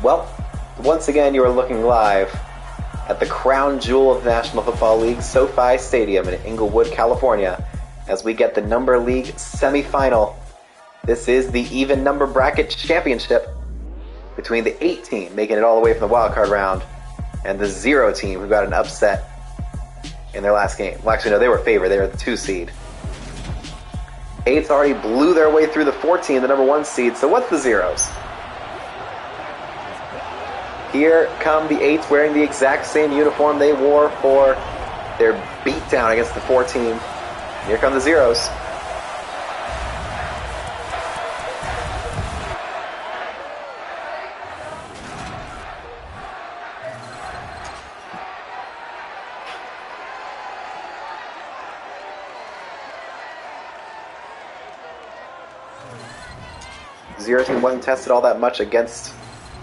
Well, once again, you are looking live at the crown jewel of the National Football League, SoFi Stadium in Inglewood, California, as we get the Number League semifinal. This is the even number bracket championship between the 8 team, making it all the way from the wildcard round, and the 0 team, who got an upset in their last game. Well, actually, no, they were favored. They were the 2 seed. 8s already blew their way through the 14, the number 1 seed. So what's the 0s? Here come the 8s wearing the exact same uniform they wore for their beatdown against the 4 team. Here come the 0s. Zero team wasn't tested all that much against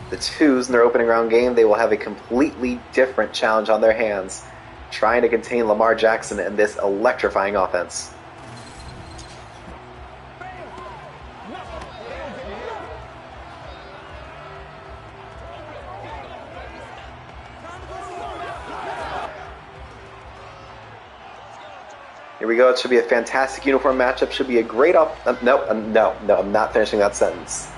the 2s in their opening round game. They will have a completely different challenge on their hands, trying to contain Lamar Jackson and this electrifying offense. Here we go. It should be a fantastic uniform matchup. Should be a great no, I'm not finishing that sentence.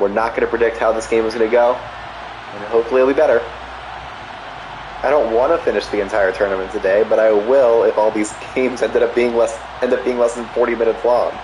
We're not going to predict how this game is going to go, and hopefully it'll be better. I don't want to finish the entire tournament today, but I will if all these games end up being less than 40 minutes long.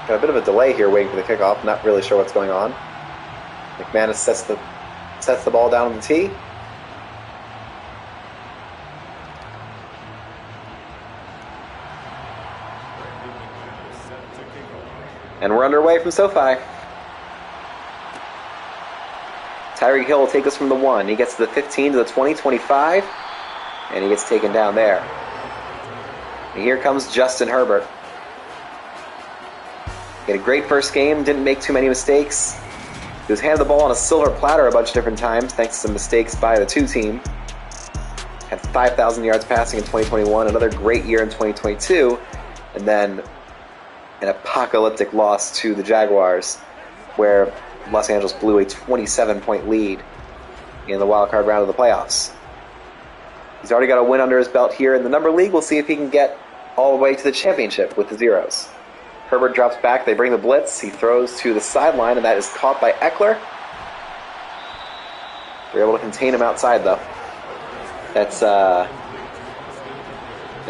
Got a bit of a delay here waiting for the kickoff. Not really sure what's going on. McManus sets the ball down on the tee. And we're underway from SoFi. Tyreek Hill will take us from the 1. He gets to the 15 to the 20, 25, and he gets taken down there. And here comes Justin Herbert. He had a great first game, didn't make too many mistakes. He was handed the ball on a silver platter a bunch of different times, thanks to some mistakes by the 2 team. Had 5,000 yards passing in 2021, another great year in 2022, and then an apocalyptic loss to the Jaguars, where Los Angeles blew a 27-point lead in the wildcard round of the playoffs. He's already got a win under his belt here in the Number League. We'll see if he can get all the way to the championship with the 0s. Herbert drops back, they bring the blitz, he throws to the sideline, and that is caught by Eckler. They're able to contain him outside, though. That's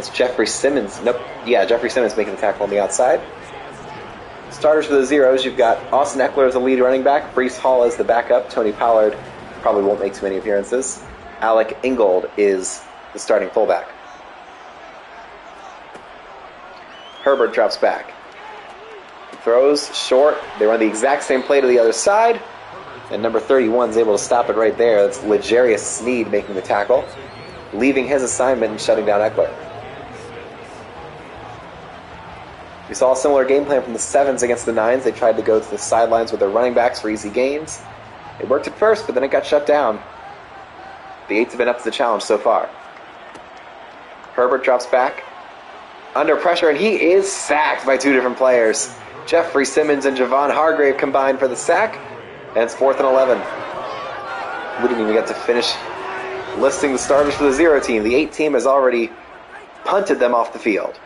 Jeffrey Simmons. Nope, yeah, Jeffrey Simmons making the tackle on the outside. Starters for the 0s, you've got Austin Eckler as the lead running back, Breece Hall as the backup, Tony Pollard probably won't make too many appearances. Alec Ingold is the starting fullback. Herbert drops back. Throws short. They run the exact same play to the other side. And number 31 is able to stop it right there. That's L'Jarius Sneed making the tackle, leaving his assignment and shutting down Eckler. We saw a similar game plan from the 7s against the 9s. They tried to go to the sidelines with their running backs for easy gains. It worked at first, but then it got shut down. The 8s have been up to the challenge so far. Herbert drops back under pressure, and he is sacked by 2 different players. Jeffrey Simmons and Javon Hargrave combined for the sack, and it's 4th and 11. We didn't even get to finish listing the starters for the 0 team. The 8 team has already punted them off the field.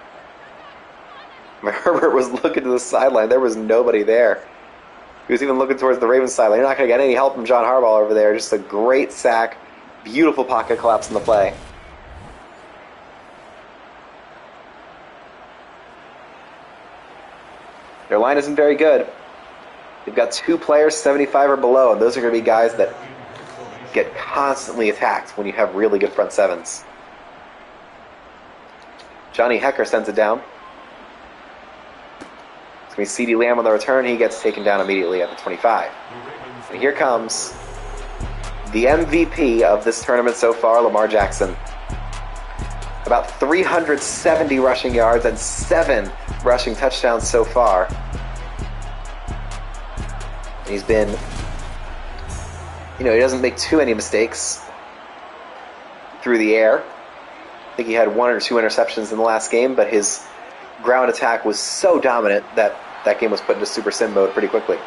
Herbert was looking to the sideline. There was nobody there. He was even looking towards the Ravens sideline. You're not going to get any help from John Harbaugh over there. Just a great sack. Beautiful pocket collapse in the play. Their line isn't very good. They've got 2 players 75 or below, and those are going to be guys that get constantly attacked when you have really good front 7s. Johnny Hecker sends it down. It's going to be CeeDee Lamb on the return. He gets taken down immediately at the 25. And here comes the MVP of this tournament so far, Lamar Jackson. About 370 rushing yards and 7 rushing touchdowns so far. And he's been, he doesn't make too many mistakes through the air. I think he had 1 or 2 interceptions in the last game, but his ground attack was so dominant that that game was put into super sim mode pretty quickly.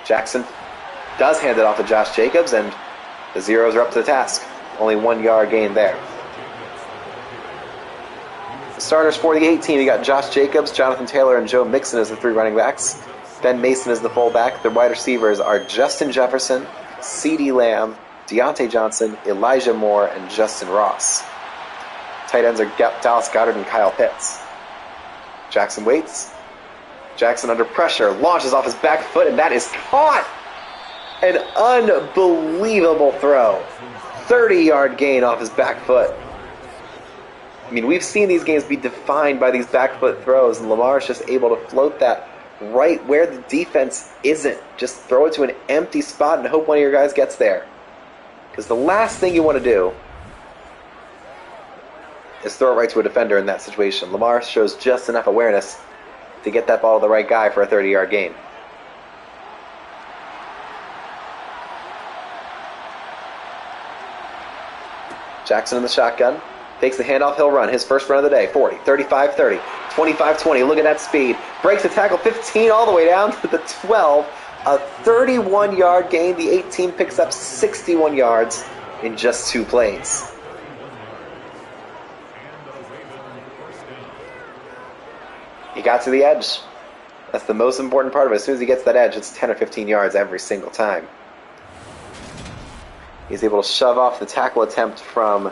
Jackson does hand it off to Josh Jacobs, and the Zeros are up to the task. Only 1 yard gain there. The starters for the 8 team, you got Josh Jacobs, Jonathan Taylor, and Joe Mixon as the 3 running backs. Ben Mason is the fullback. The wide receivers are Justin Jefferson, CeeDee Lamb, Deontay Johnson, Elijah Moore, and Justin Ross. Tight ends are Dallas Goedert and Kyle Pitts. Jackson waits. Jackson under pressure, launches off his back foot, and that is caught! An unbelievable throw. 30-yard gain off his back foot. I mean, we've seen these games be defined by these back foot throws, and Lamar's just able to float that right where the defense isn't. Just throw it to an empty spot and hope one of your guys gets there. Because the last thing you want to do is throw it right to a defender in that situation. Lamar shows just enough awareness to get that ball to the right guy for a 30-yard gain. Jackson in the shotgun. Takes the handoff, he'll run. His first run of the day. 40, 35, 30, 25, 20. Look at that speed. Breaks the tackle 15 all the way down to the 12. A 31-yard gain. The 8 team picks up 61 yards in just 2 plays. He got to the edge. That's the most important part of it. As soon as he gets that edge, it's 10 or 15 yards every single time. He's able to shove off the tackle attempt from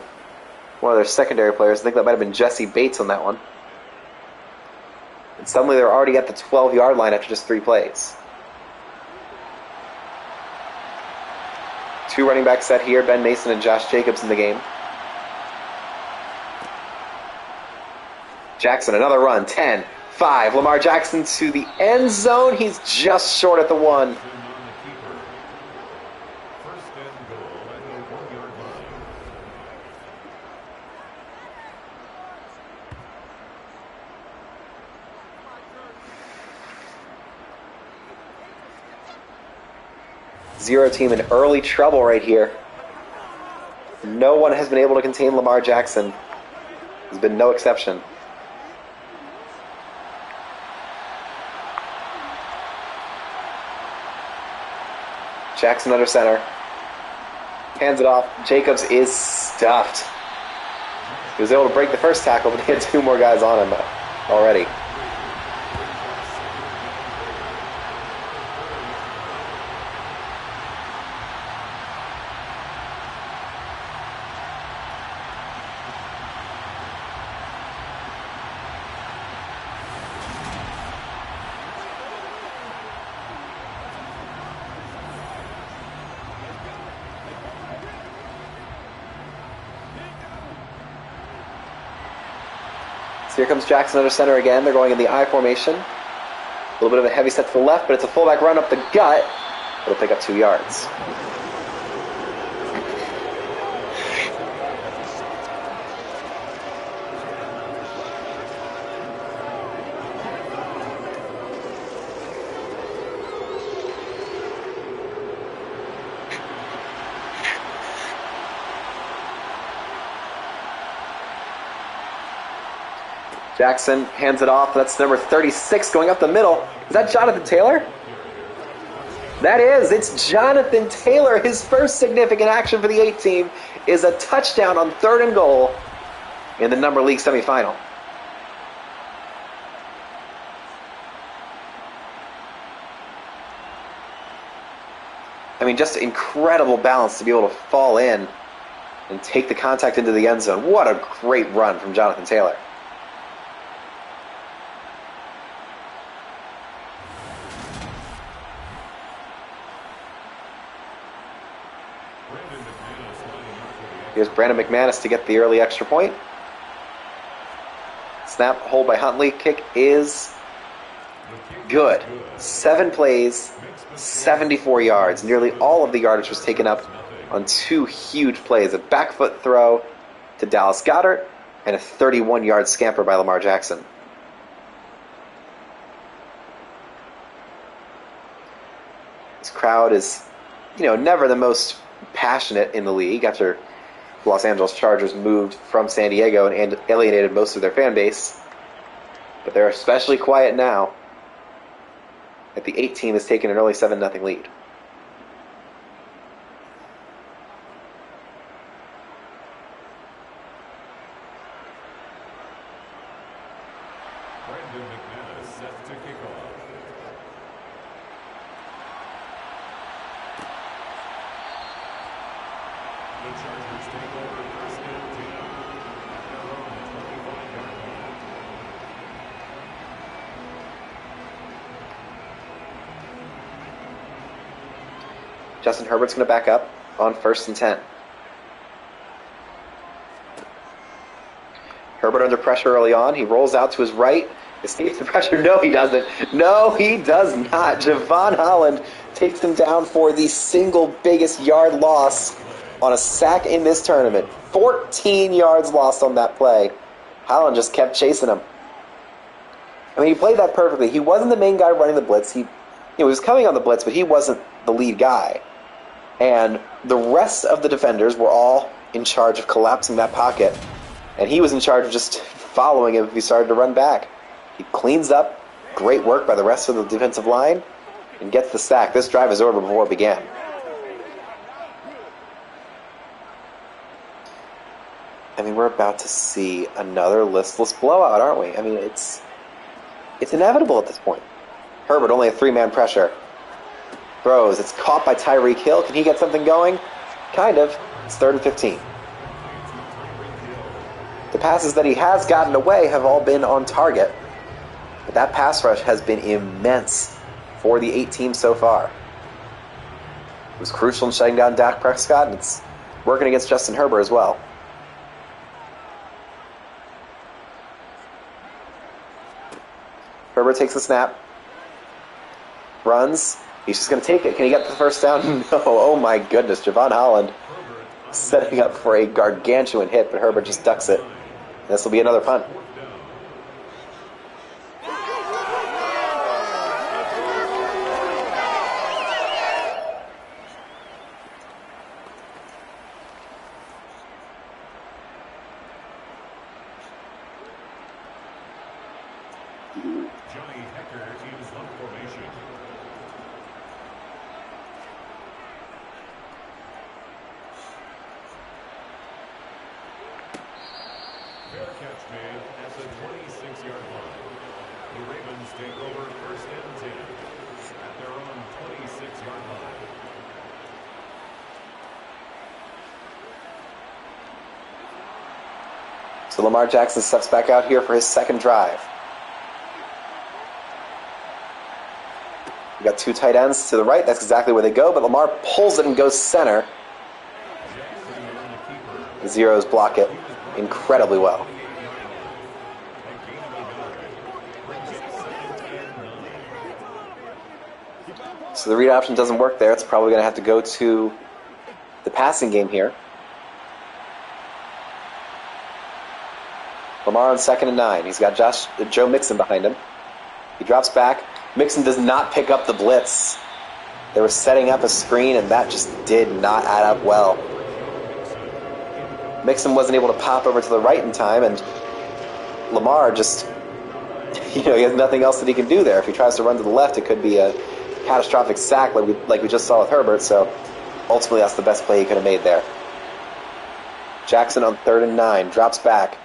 one of their secondary players. I think that might have been Jesse Bates on that one. And suddenly they're already at the 12-yard line after just 3 plays. 2 running backs set here, Ben Mason and Josh Jacobs in the game. Jackson, another run, 10, 5. Lamar Jackson to the end zone. He's just short at the 1. Zero team in early trouble right here. No one has been able to contain Lamar Jackson. There's been no exception. Jackson under center. Hands it off. Jacobs is stuffed. He was able to break the first tackle, but he had 2 more guys on him already. Here comes Jackson under center again. They're going in the I formation. A little bit of a heavy set to the left, but it's a fullback run up the gut. It'll pick up 2 yards. Jackson hands it off. That's number 36 going up the middle. Is that Jonathan Taylor? That is. It's Jonathan Taylor. His first significant action for the 8 team is a touchdown on 3rd and goal in the Number League semifinal. I mean, just incredible balance to be able to fall in and take the contact into the end zone. What a great run from Jonathan Taylor. Here's Brandon McManus to get the early extra point. Snap, hold by Huntley. Kick is good. 7 plays, 74 yards. Nearly all of the yardage was taken up on 2 huge plays. A back foot throw to Dallas Goedert And a 31-yard scamper by Lamar Jackson. This crowd is, never the most passionate in the league after the Los Angeles Chargers moved from San Diego and alienated most of their fan base. But they're especially quiet now that the 8 team has taken an early 7-0 lead. Justin Herbert's going to back up on 1st and 10. Herbert under pressure early on. He rolls out to his right. Escapes the pressure. No, he doesn't. No, he does not. Javon Holland takes him down for the single biggest yard loss on a sack in this tournament. 14 yards lost on that play. Holland just kept chasing him. I mean, he played that perfectly. He wasn't the main guy running the blitz. He was coming on the blitz, but he wasn't the lead guy. And the rest of the defenders were all in charge of collapsing that pocket. And he was in charge of just following him if he started to run back. He cleans up. Great work by the rest of the defensive line. And gets the sack. This drive is over before it began. I mean, we're about to see another listless blowout, aren't we? I mean, it's inevitable at this point. Herbert, only a 3-man pressure. Throws. It's caught by Tyreek Hill. Can he get something going? Kind of. It's 3rd and 15. The passes that he has gotten away have all been on target. But that pass rush has been immense for the 8 teams so far. It was crucial in shutting down Dak Prescott, and it's working against Justin Herbert as well. Herbert takes the snap. Runs. He's just going to take it. Can he get the first down? No. Oh my goodness. Javon Holland setting up for a gargantuan hit, but Herbert just ducks it. And this will be another punt. So Lamar Jackson steps back out here for his second drive. We got 2 tight ends to the right. That's exactly where they go, but Lamar pulls it and goes center. The Zeros block it incredibly well. So the read option doesn't work there. It's probably going to have to go to the passing game here. Lamar on 2nd and 9. He's got Joe Mixon behind him. He drops back. Mixon does not pick up the blitz. They were setting up a screen, and that just did not add up well. Mixon wasn't able to pop over to the right in time, and Lamar just, he has nothing else that he can do there. If he tries to run to the left, it could be a catastrophic sack like we just saw with Herbert, so ultimately that's the best play he could have made there. Jackson on 3rd and 9, drops back.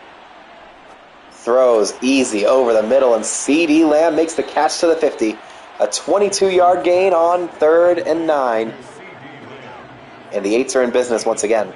Throws easy over the middle, and C.D. Lamb makes the catch to the 50. A 22-yard gain on 3rd and 9. And the 8s are in business once again.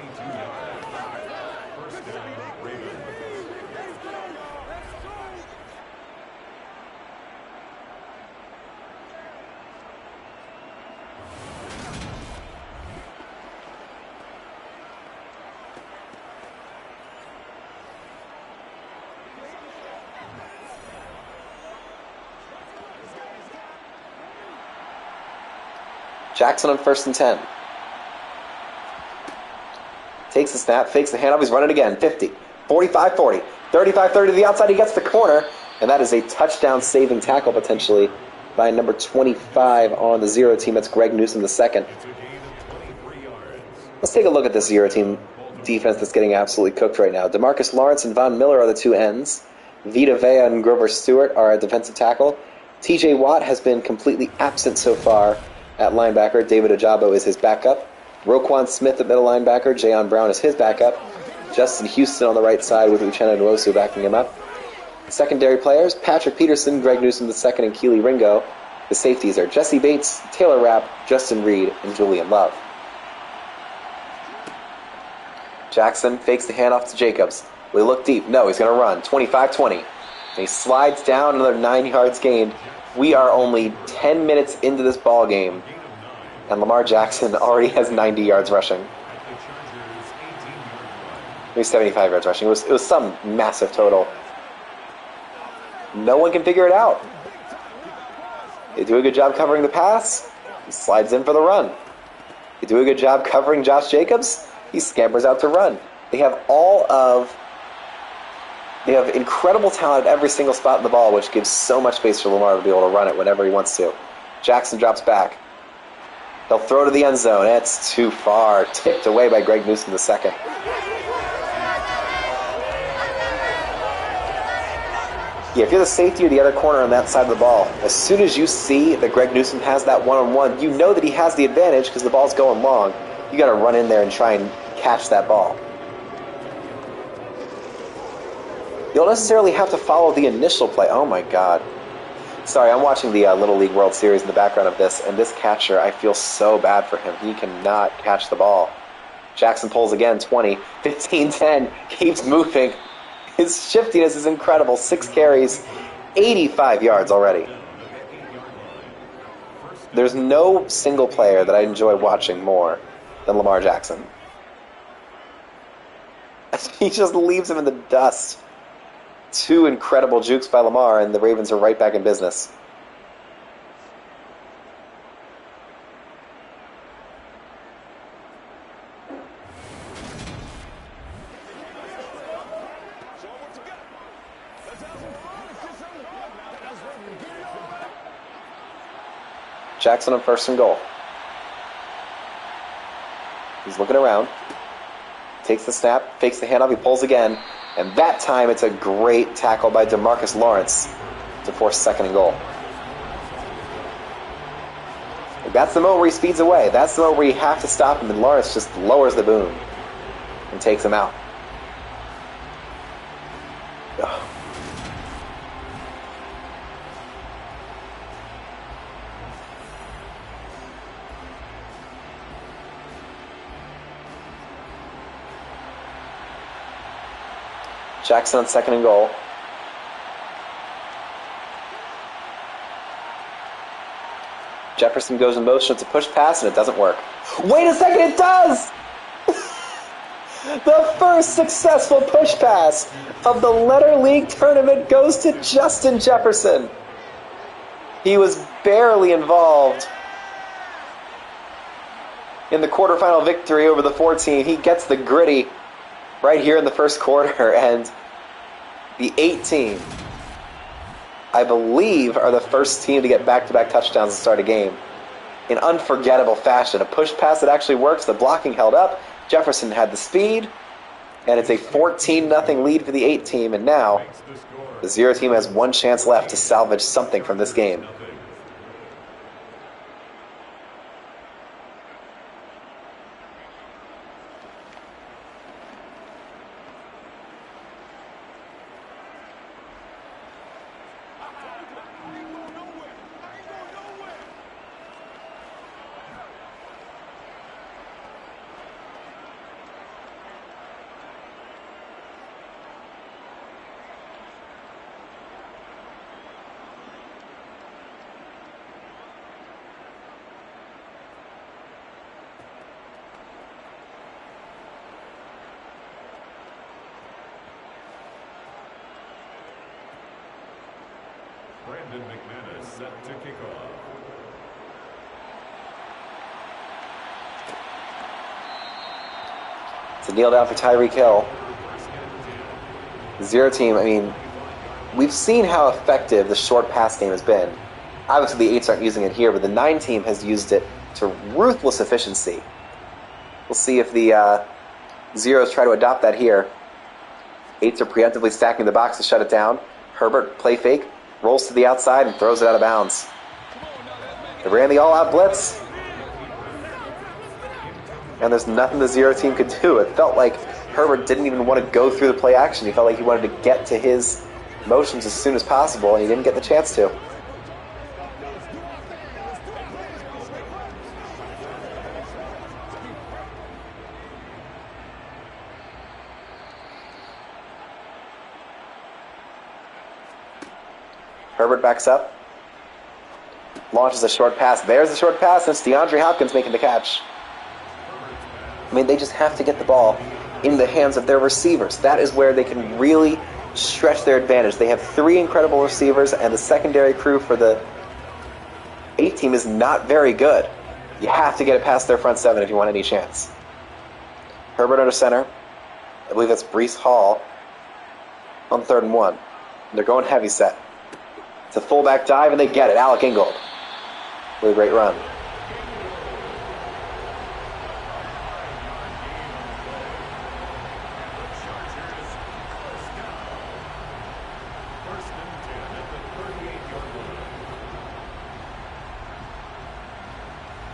Jackson on 1st and 10. Takes the snap, fakes the handoff, he's running again. 50, 45, 40. 35-30 to the outside. He gets the corner, and that is a touchdown-saving tackle potentially by number 25 on the 0 team. That's Greg Newsom II. Let's take a look at this 0 team defense that's getting absolutely cooked right now. DeMarcus Lawrence and Von Miller are the two ends. Vita Vea and Grover Stewart are a defensive tackle. TJ Watt has been completely absent so far at linebacker. David Ojabo is his backup. Roquan Smith at middle linebacker. Jayon Brown is his backup. Justin Houston on the right side with Uchenna Nwosu backing him up. Secondary players, Patrick Peterson, Greg Newsom II, and Keely Ringo. The safeties are Jesse Bates, Taylor Rapp, Justin Reed, and Julian Love. Jackson fakes the handoff to Jacobs. We look deep. No, he's going to run. 25-20. And he slides down, another 9 yards gained. We are only 10 minutes into this ball game, and Lamar Jackson already has 90 yards rushing. Maybe 75 yards rushing. It was some massive total. No one can figure it out. They do a good job covering the pass. He slides in for the run. They do a good job covering Josh Jacobs. He scampers out to run. They have incredible talent at every single spot in the ball, which gives so much space for Lamar to be able to run it whenever he wants to. Jackson drops back. They'll throw to the end zone. It's too far. Tipped away by Greg Newsom II. Yeah, if you're the safety or the other corner on that side of the ball, as soon as you see that Greg Newsom has that one-on-one, you know that he has the advantage because the ball's going long. You got to run in there and try and catch that ball. You don't necessarily have to follow the initial play. Oh my God. Sorry, I'm watching the Little League World Series in the background of this, and this catcher, I feel so bad for him. He cannot catch the ball. Jackson pulls again, 20, 15-10, keeps moving. His shiftiness is incredible. 6 carries, 85 yards already. There's no single player that I enjoy watching more than Lamar Jackson. He just leaves him in the dust. 2 incredible jukes by Lamar, and the Ravens are right back in business. Jackson on 1st and goal. He's looking around. Takes the snap, fakes the handoff, he pulls again. And that time it's a great tackle by DeMarcus Lawrence to force 2nd and goal. That's the moment where he speeds away. That's the moment where you have to stop him, and Lawrence just lowers the boom and takes him out. Ugh. Jackson on 2nd and goal. Jefferson goes in motion. It's a push pass, and it doesn't work. Wait a second, it does! The first successful push pass of the Letter League tournament goes to Justin Jefferson. He was barely involved in the quarterfinal victory over the 4 team. He gets the gritty right here in the first quarter, and the 8 team, I believe, are the first team to get back-to-back touchdowns to start a game in unforgettable fashion. A push pass that actually works, the blocking held up, Jefferson had the speed, and it's a 14-0 lead for the 8 team, and now the 0 team has 1 chance left to salvage something from this game. Brandon McManus set to kick off. It's a kneel down for Tyreek Hill. Zero team, I mean, we've seen how effective the short pass game has been. Obviously, the 8s aren't using it here, but the 9 team has used it to ruthless efficiency. We'll see if the Zeros try to adopt that here. 8s are preemptively stacking the box to shut it down. Herbert, play fake, rolls to the outside and throws it out of bounds. They ran the all-out blitz. And there's nothing the 0 team could do. It felt like Herbert didn't even want to go through the play action. He felt like he wanted to get to his motions as soon as possible, and he didn't get the chance to. Herbert backs up, launches a short pass. There's the short pass, and it's DeAndre Hopkins making the catch. I mean, they just have to get the ball in the hands of their receivers. That is where they can really stretch their advantage. They have 3 incredible receivers, and the secondary crew for the 8 team is not very good. You have to get it past their front 7 if you want any chance. Herbert under center. I believe that's Breece Hall on 3rd and 1. They're going heavy set. It's a fullback dive, and they get it. Alec Ingold with a great run.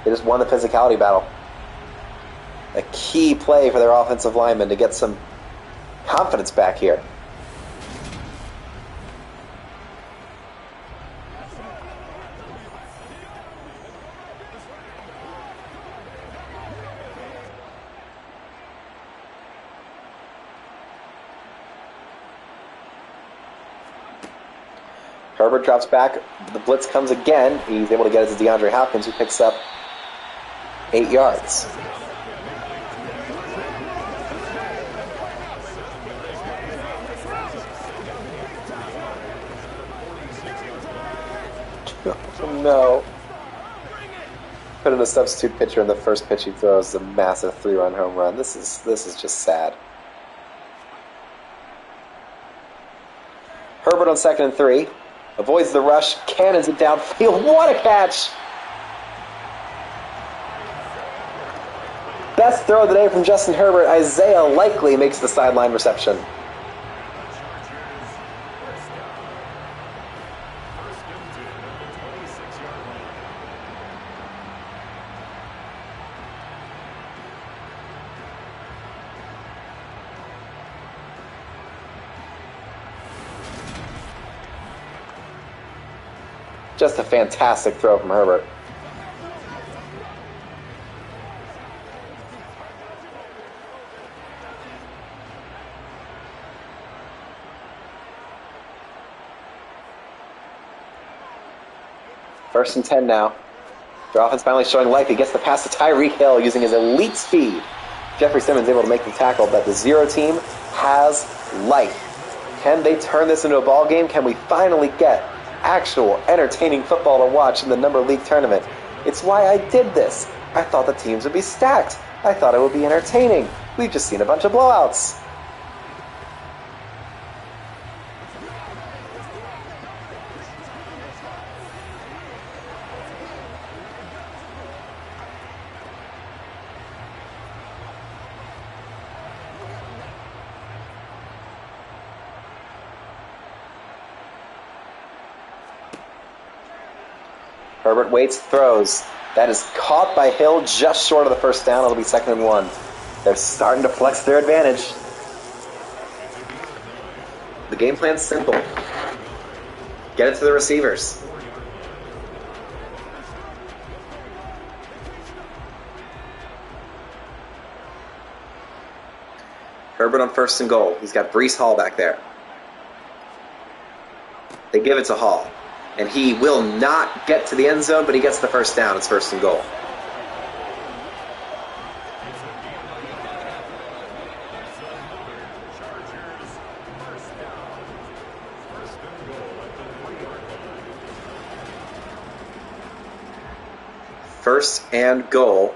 They just won the physicality battle. A key play for their offensive linemen to get some confidence back here. Herbert drops back. The blitz comes again. He's able to get it to DeAndre Hopkins, who picks up 8 yards. Oh, no. Put in a substitute pitcher in the first pitch he throws a massive 3-run home run. This is just sad. Herbert on 2nd and 3. Avoids the rush, cannons it downfield. What a catch! Best throw of the day from Justin Herbert. Isaiah Likely makes the sideline reception. Just a fantastic throw from Herbert. First and 10 now. Their offense finally showing life. He gets the pass to Tyreek Hill using his elite speed. Jeffrey Simmons able to make the tackle, but the 0 team has life. Can they turn this into a ball game? Can we finally get actual entertaining football to watch in the number league tournament? It's why I did this. I thought the teams would be stacked. I thought it would be entertaining. We've just seen a bunch of blowouts. Herbert waits, throws. That is caught by Hill just short of the first down. It'll be 2nd and 1. They're starting to flex their advantage. The game plan's simple. Get it to the receivers. Herbert on 1st and goal. He's got Breece Hall back there. They give it to Hall. And he will not get to the end zone, but he gets the first down. It's 1st and goal. First and goal.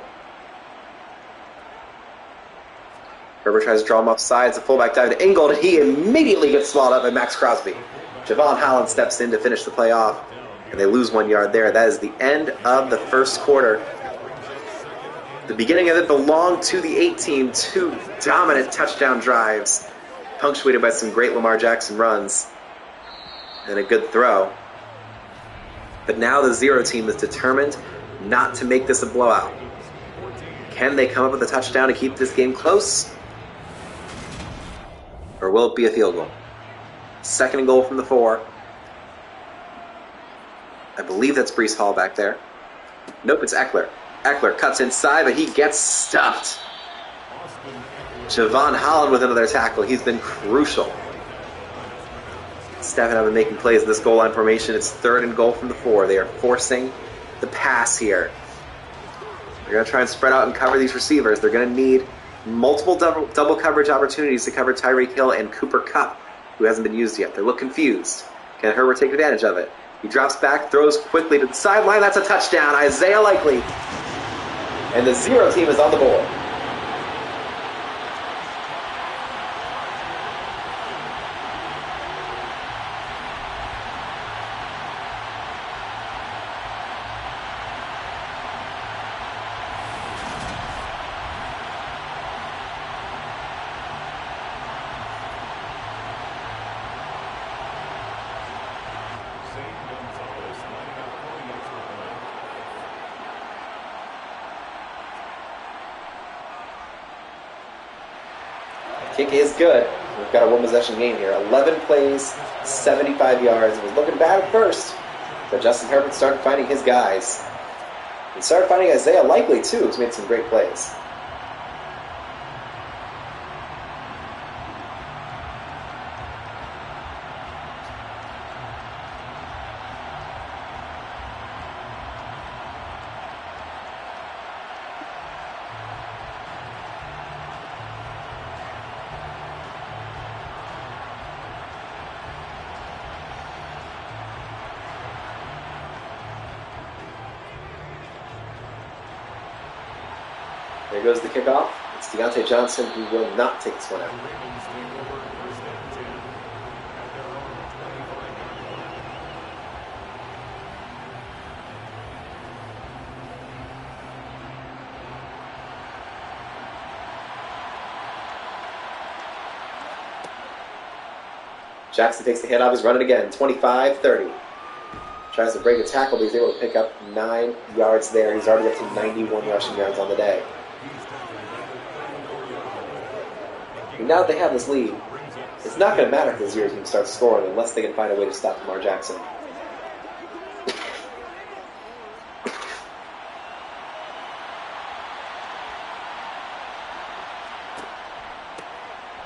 Herbert tries to draw him off sides. The fullback dive to Ingold, and he immediately gets swallowed up by Max Crosby. Javon Holland steps in to finish the play off, and they lose 1 yard there. That is the end of the first quarter. The beginning of it belonged to the 8 team. 2 dominant touchdown drives, punctuated by some great Lamar Jackson runs and a good throw. But now the 0 team is determined not to make this a blowout. Can they come up with a touchdown to keep this game close? Or will it be a field goal? 2nd and goal from the 4. I believe that's Breece Hall back there. Nope, it's Eckler. Eckler cuts inside, but he gets stuffed. Javon Holland with another tackle. He's been crucial. Stepping up and making plays in this goal line formation. It's 3rd and goal from the 4. They are forcing the pass here. They're going to try and spread out and cover these receivers. They're going to need multiple double coverage opportunities to cover Tyreek Hill and Cooper Kupp, who hasn't been used yet. They look confused. Can Herbert take advantage of it? He drops back, throws quickly to the sideline. That's a touchdown. Isaiah Likely. And the 0 team is on the board. Kick is good. We've got a 1-possession game here. 11 plays, 75 yards. It was looking bad at first, but Justin Herbert started finding his guys. He started finding Isaiah Likely, too, who's made some great plays. There goes the kickoff. It's Deontay Johnson who will not take this one out. Jackson takes the hit off. He's running again. 25-30. Tries to break a tackle, but he's able to pick up 9 yards there. He's already up to 91 rushing yards on the day. And now that they have this lead, it's not going to matter if the 0 team starts scoring unless they can find a way to stop Lamar Jackson.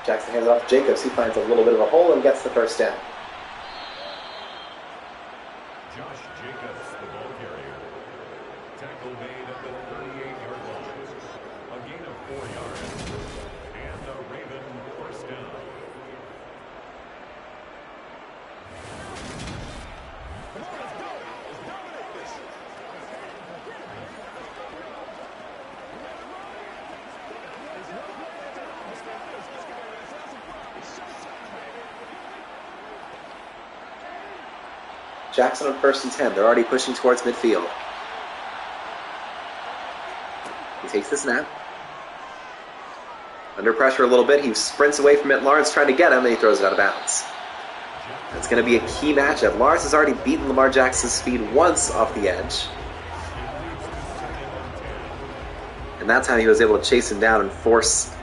Jackson hands off to Jacobs. He finds a little bit of a hole and gets the first down. Josh Jacobs, the ball carrier. Tackle made at the 38-yard line. A gain of 4 yards. And a Raven first down. Jackson on 1st and 10. They're already pushing towards midfield. He takes the snap. Under pressure a little bit. He sprints away from it. Lawrence trying to get him, and he throws it out of bounds. That's going to be a key matchup. Lawrence has already beaten Lamar Jackson's speed once off the edge. And that time he was able to chase him down and force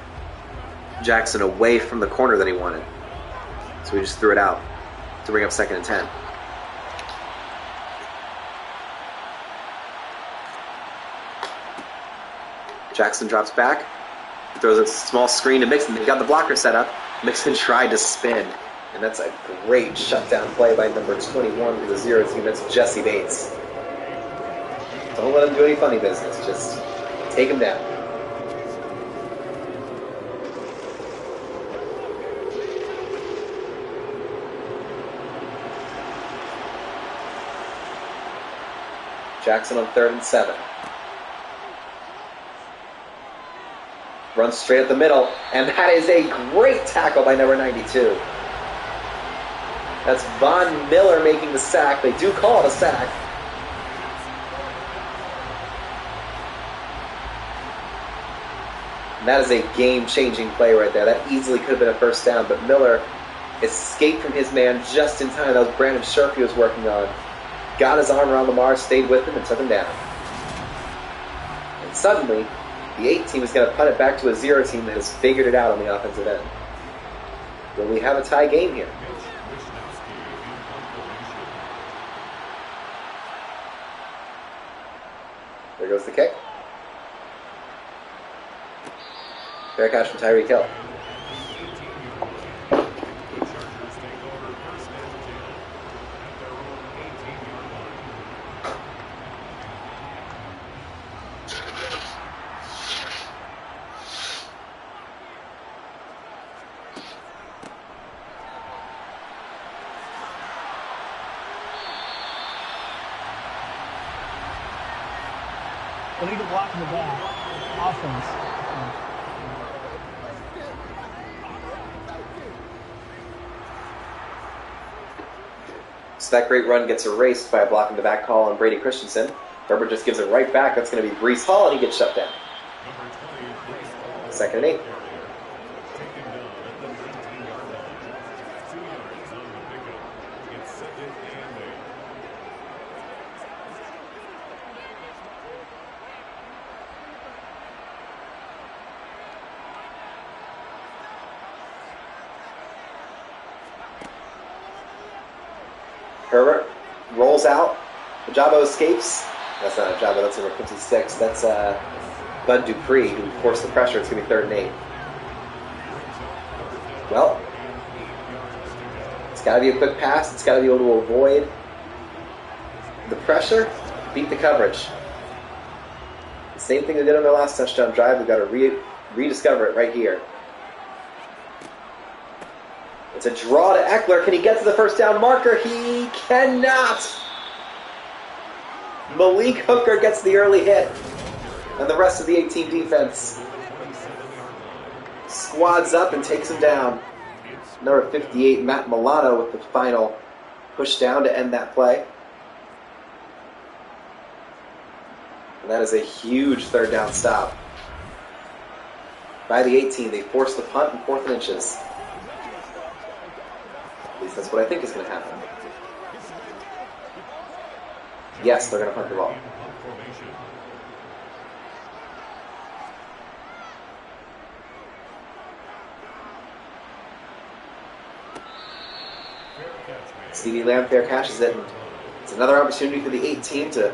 Jackson away from the corner that he wanted. So he just threw it out to bring up 2nd and 10. Jackson drops back, throws a small screen to Mixon. They've got the blocker set up. Mixon tried to spin, and that's a great shutdown play by number 21 for the 0 team. That's Jesse Bates. Don't let him do any funny business. Just take him down. Jackson on 3rd and 7. Runs straight at the middle, and that is a great tackle by number 92. That's Von Miller making the sack. They do call it a sack. And that is a game-changing play right there. That easily could have been a first down, but Miller escaped from his man just in time. That was Brandon Sharp he was working on. Got his arm around Lamar, stayed with him, and took him down. And suddenly, the 8 team is going to punt it back to a 0 team that has figured it out on the offensive end. Will we have a tie game here? There goes the kick. Fair catch from Tyreek Hill. Illegal block in the back. Offense. So that great run gets erased by a block in the back call on Brady Christensen. Herbert just gives it right back. That's going to be Breece Hall, and he gets shut down. 2nd and 8. Herbert rolls out. Ajabo escapes. That's not Ajabo, that's number 56. That's Bud Dupree, who forced the pressure. It's going to be 3rd and 8. Well, it's got to be a quick pass. It's got to be able to avoid the pressure, beat the coverage. The same thing they did on their last touchdown drive. We've got to rediscover it right here. It's a draw to Eckler. Can he get to the first down marker? He cannot. Malik Hooker gets the early hit. And the rest of the 8-team defense squads up and takes him down. Number 58, Matt Milano, with the final push down to end that play. And that is a huge 3rd down stop by the 18. They force the punt in 4th and inches. At least that's what I think is going to happen. Yes, they're going to punt the ball. CeeDee Lamb fair catches it. It's another opportunity for the 8 team to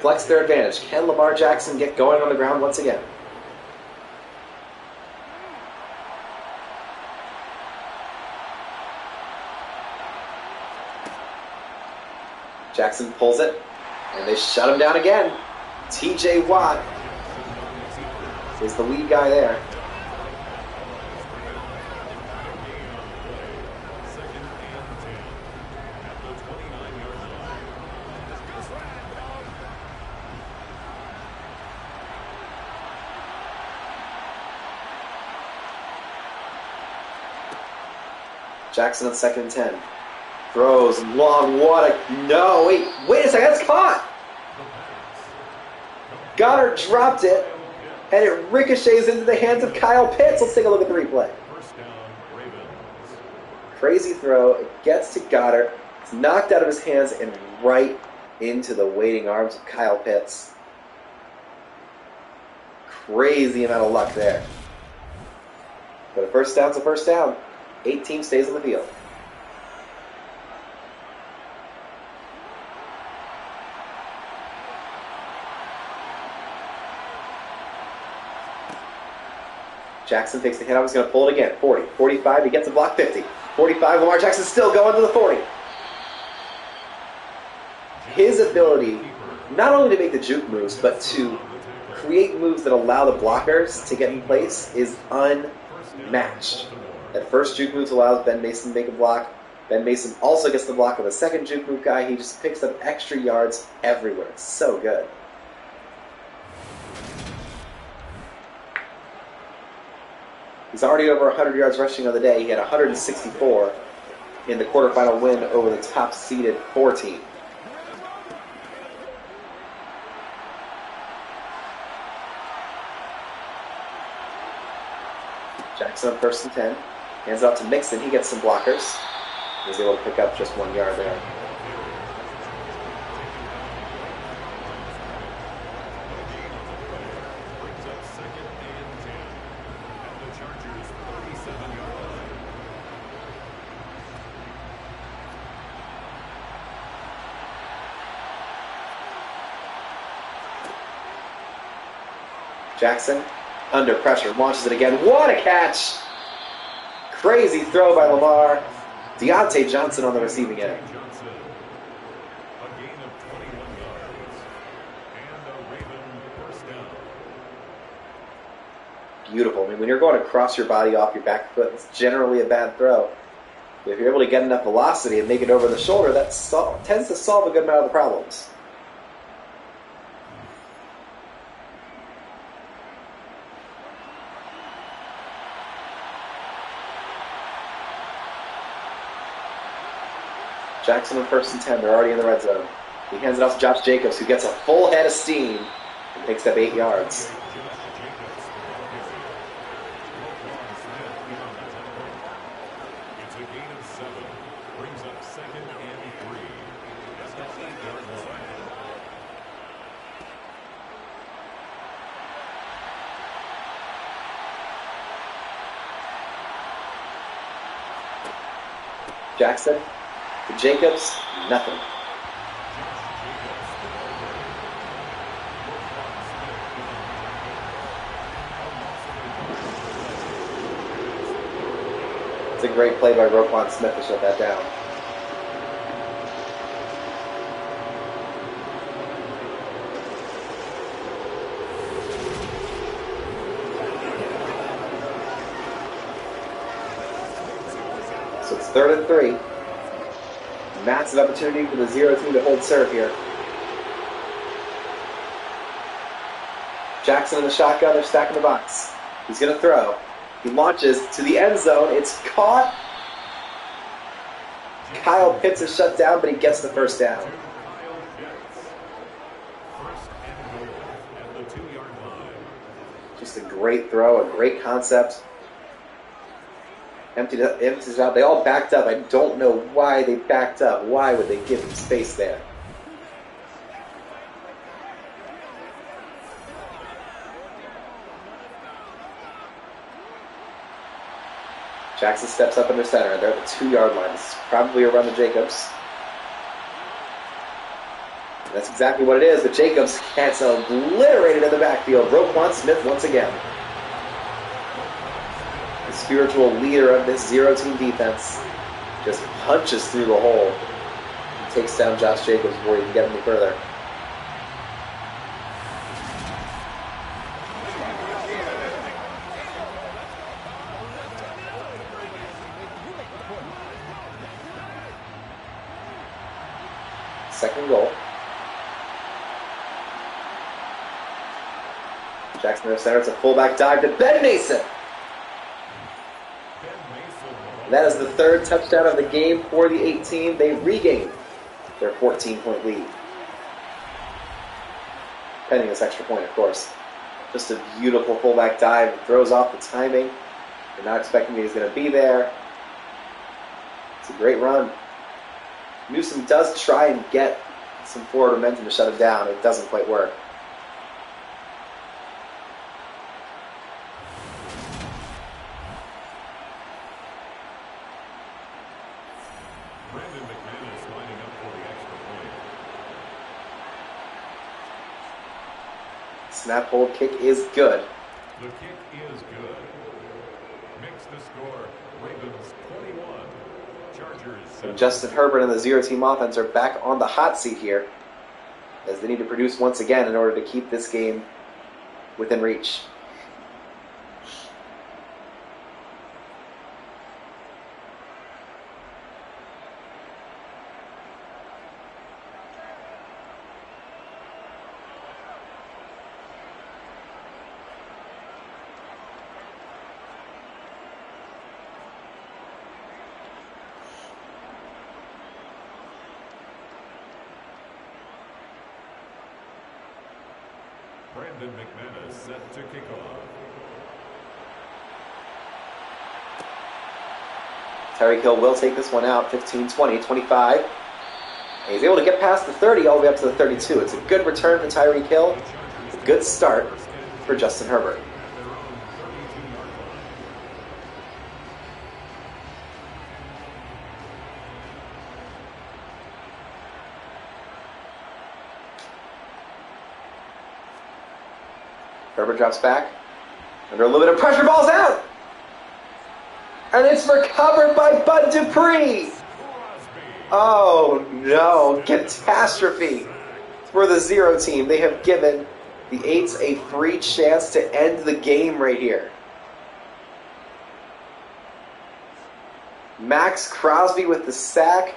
flex their advantage. Can Lamar Jackson get going on the ground once again? Jackson pulls it, and they shut him down again. T.J. Watt is the lead guy there. Jackson on 2nd and 10. Throws long, what a... No, wait a second, that's caught! Goddard dropped it, and it ricochets into the hands of Kyle Pitts. Let's take a look at the replay. Crazy throw, it gets to Goddard, it's knocked out of his hands and right into the waiting arms of Kyle Pitts. Crazy amount of luck there. But a first down's a first down. 8 team stays on the field. Jackson takes the hit. I was going to pull it again. 40, 45, he gets a block. 50, 45, Lamar Jackson still going to the 40. His ability not only to make the juke moves, but to create moves that allow the blockers to get in place is unmatched. That first juke move allows Ben Mason to make a block. Ben Mason also gets the block of a second juke move guy. He just picks up extra yards everywhere. It's so good. He's already over 100 yards rushing on the day. He had 164 in the quarterfinal win over the top-seeded 4 team. Jackson on 1st and 10. Hands it off to Mixon. He gets some blockers. He's able to pick up just 1 yard there. Jackson, under pressure, launches it again. What a catch! Crazy throw by Lamar. Deontay Johnson on the receiving end. Beautiful. I mean, when you're going across your body off your back foot, it's generally a bad throw. But if you're able to get enough velocity and make it over the shoulder, that tends to solve a good amount of the problems. Jackson on 1st and 10. They're already in the red zone. He hands it off to Josh Jacobs, who gets a full head of steam and picks up 8 yards. It's a gain of 7. Brings up 2nd and 3. That's the 8-yard line. Jackson to Jacobs, nothing. It's a great play by Roquan Smith to shut that down. So it's 3rd and 3. Massive opportunity for the 0 team to hold serve here. Jackson in the shotgun. They're stacking the box. He's going to throw. He launches to the end zone. It's caught. Kyle Pitts is shut down, but he gets the first down. Just a great throw, a great concept. Empties it out. They all backed up. I don't know why they backed up. Why would they give him space there? Jackson steps up under center. They're at the 2-yard line. This is probably a run to Jacobs. And that's exactly what it is, but Jacobs gets obliterated in the backfield. Roquan Smith once again. The spiritual leader of this 0 team defense just punches through the hole and takes down Josh Jacobs before he can get any further. Second goal. Jackson under center. It's a fullback dive to Ben Mason. That is the 3rd touchdown of the game for the 8 team. They regained their 14-point lead. Pending this extra point, of course. Just a beautiful fullback dive. Throws off the timing. You're not expecting he's going to be there. It's a great run. Newsom does try and get some forward momentum to shut him down. It doesn't quite work. Snap, hold, kick is good. The kick is good. Makes the score Ravens 21. Chargers 7. Justin Herbert and the 0 team offense are back on the hot seat here, as they need to produce once again in order to keep this game within reach. Brandon McManus set to kick off. Tyreek Hill will take this one out. 15, 20, 25. And he's able to get past the 30 all the way up to the 32. It's a good return for Tyreek Hill. It's a good start for Justin Herbert. Herbert drops back. Under a little bit of pressure, ball's out! And it's recovered by Bud Dupree! Oh no, catastrophe for the 0 team. They have given the 8s a free chance to end the game right here. Max Crosby with the sack.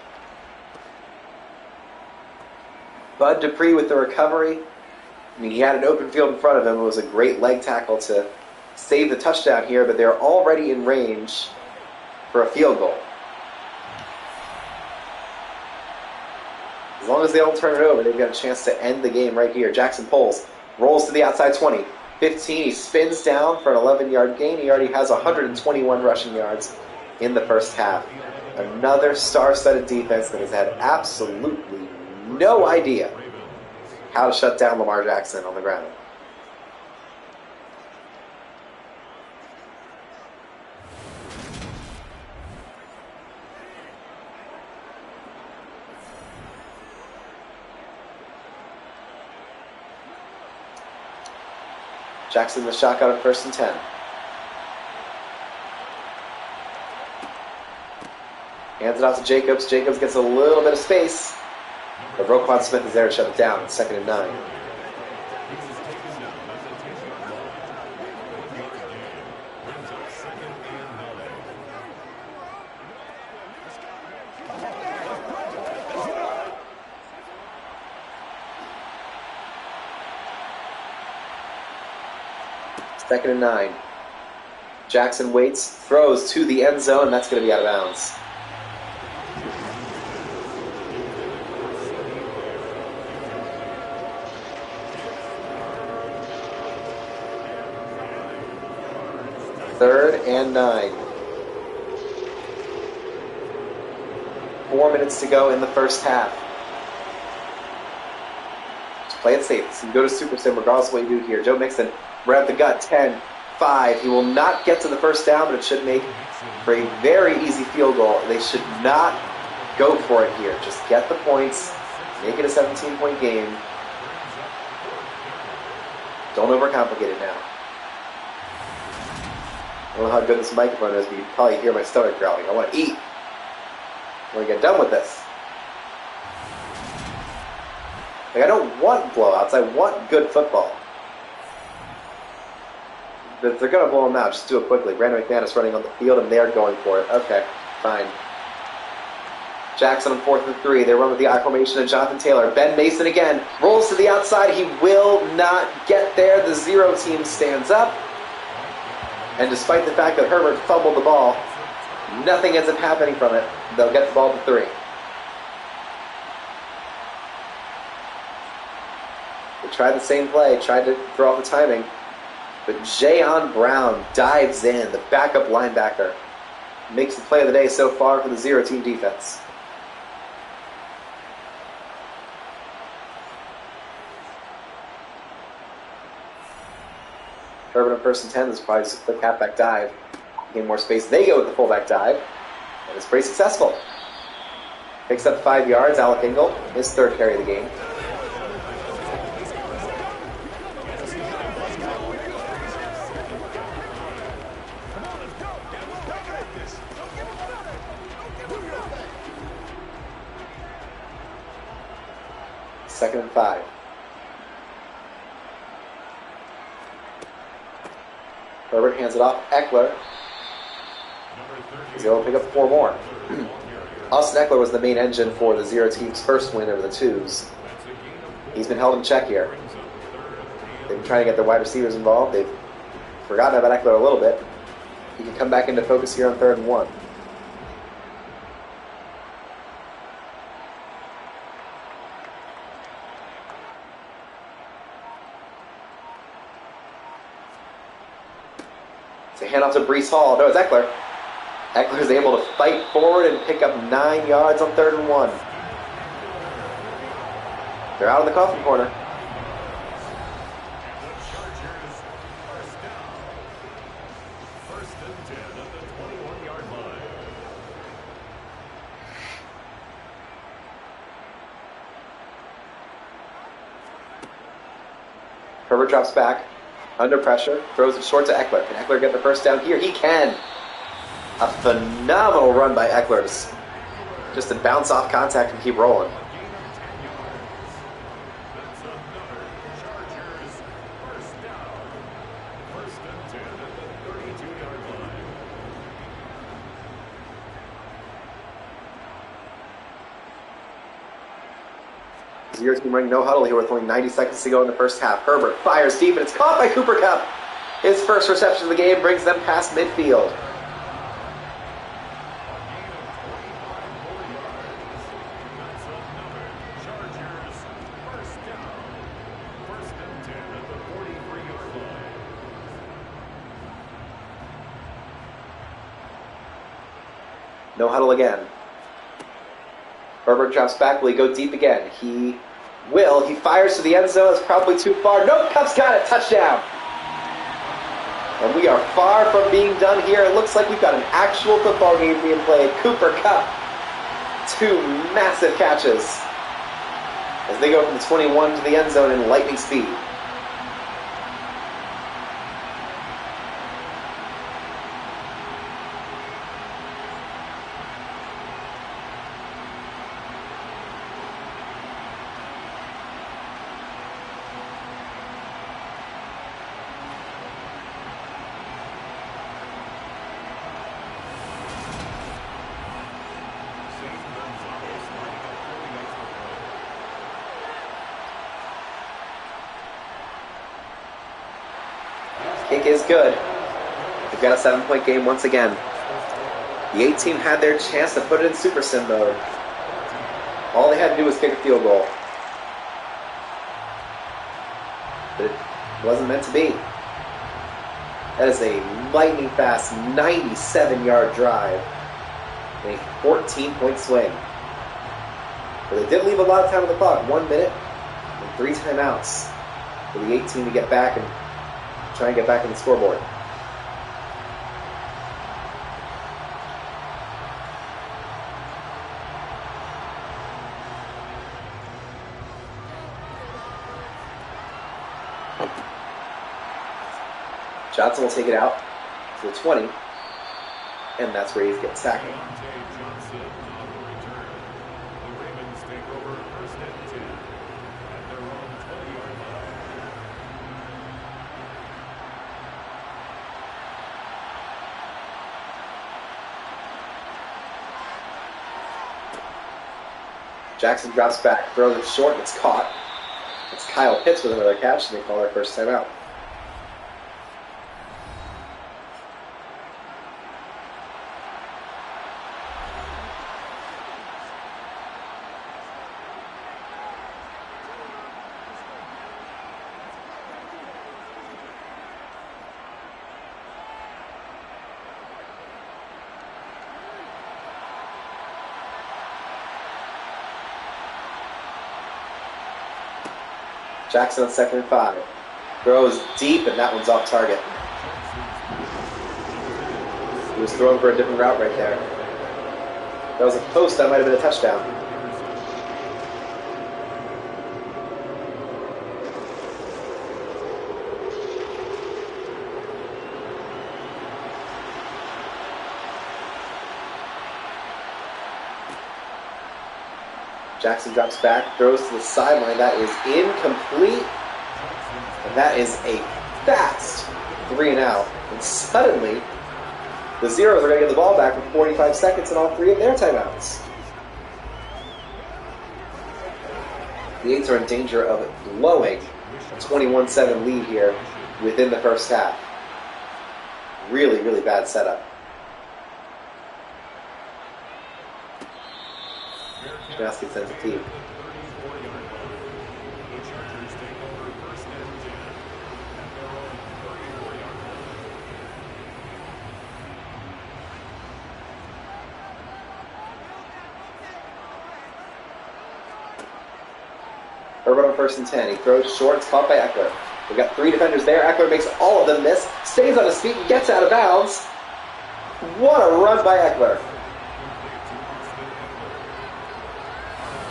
Bud Dupree with the recovery. I mean, he had an open field in front of him. It was a great leg tackle to save the touchdown here, but they're already in range for a field goal. As long as they don't turn it over, they've got a chance to end the game right here. Jackson Poles rolls to the outside 20. 15, he spins down for an 11-yard gain. He already has 121 rushing yards in the first half. Another star-studded defense that has had absolutely no idea how to shut down Lamar Jackson on the ground. Jackson the shotgun at 1st and 10. Hands it out to Jacobs. Jacobs gets a little bit of space. But Roquan Smith is there to shut it down. 2nd and 9. Second and 9. Jackson waits, throws to the end zone, and that's going to be out of bounds. Third and 9. 4 minutes to go in the first half. Just play it safe. You can go to Super Sim regardless of what you do here. Joe Mixon, right up the gut, 10, 5. He will not get to the first down, but it should make for a very easy field goal. They should not go for it here. Just get the points, make it a 17-point game. Don't overcomplicate it now. I don't know how good this microphone is, but you can probably hear my stomach growling. I want to eat. I want to get done with this. Like, I don't want blowouts. I want good football. But if they're going to blow them out, just do it quickly. Brandon McManus running on the field, and they're going for it. Okay, fine. Jackson on 4th and 3. They run with the I formation and Jonathan Taylor. Ben Mason again. Rolls to the outside. He will not get there. The 0 team stands up. And despite the fact that Herbert fumbled the ball, nothing ends up happening from it. They'll get the ball to 3. They tried the same play, tried to throw off the timing. But Jayon Brown dives in, the backup linebacker. Makes the play of the day so far for the 0 team defense. Herbert on 1st and 10. This is probably just a quick halfback dive. Gain more space. They go with the fullback dive. And it's pretty successful. Picks up 5 yards. Alec Ingle, his 3rd carry of the game. Second and 5. Herbert hands it off. Eckler is able to pick up 4 more. Austin Eckler was the main engine for the 0 team's first win over the 2s. He's been held in check here. They've been trying to get their wide receivers involved. They've forgotten about Eckler a little bit. He can come back into focus here on 3rd and 1. It's a handoff to Brees Hall. No, it's Eckler. Eckler is able to fight forward and pick up 9 yards on 3rd and 1. They're out of the coffin corner. Herbert drops back, under pressure, throws it short to Eckler. Can Eckler get the first down here? He can! A phenomenal run by Eckler's. Just to bounce off contact and keep rolling. Your team running no huddle here with only 90 seconds to go in the first half. Herbert fires deep and it's caught by Cooper Kupp. His first reception of the game brings them past midfield. No huddle again. Herbert drops back. Will he go deep again? He will. He fires to the end zone. It's probably too far. Nope, Kupp's got it. Touchdown. And we are far from being done here. It looks like we've got an actual football game being played. Cooper Kupp. 2 massive catches as they go from the 21 to the end zone in lightning speed. Kick is good. They've got a 7-point game once again. The 8 team had their chance to put it in Super Sim mode. All they had to do was kick a field goal. But it wasn't meant to be. That is a lightning fast 97-yard drive and a 14-point swing. But they did leave a lot of time on the clock. 1 minute and 3 timeouts for the 8 team to get back and try and get back on the scoreboard. Johnson will take it out to the 20, and that's where he's getting tackled. Jackson drops back, throws it short, and it's caught. It's Kyle Pitts with another catch, and they call their first timeout. Jackson on 2nd and 5. Throws deep, and that one's off target. He was throwing for a different route right there. That was a post, that might have been a touchdown. Jackson drops back, throws to the sideline. That is incomplete. And that is a fast 3 and out. And suddenly, the Zeros are going to get the ball back with 45 seconds and all 3 of their timeouts. The 8s are in danger of blowing a 21-7 lead here within the first half. Really, really bad setup. Basket sends a team. Herbert on 1st and 10. He throws short. It's caught by Eckler. We've got 3 defenders there. Eckler makes all of them miss. Stays on his feet and gets out of bounds. What a run by Eckler.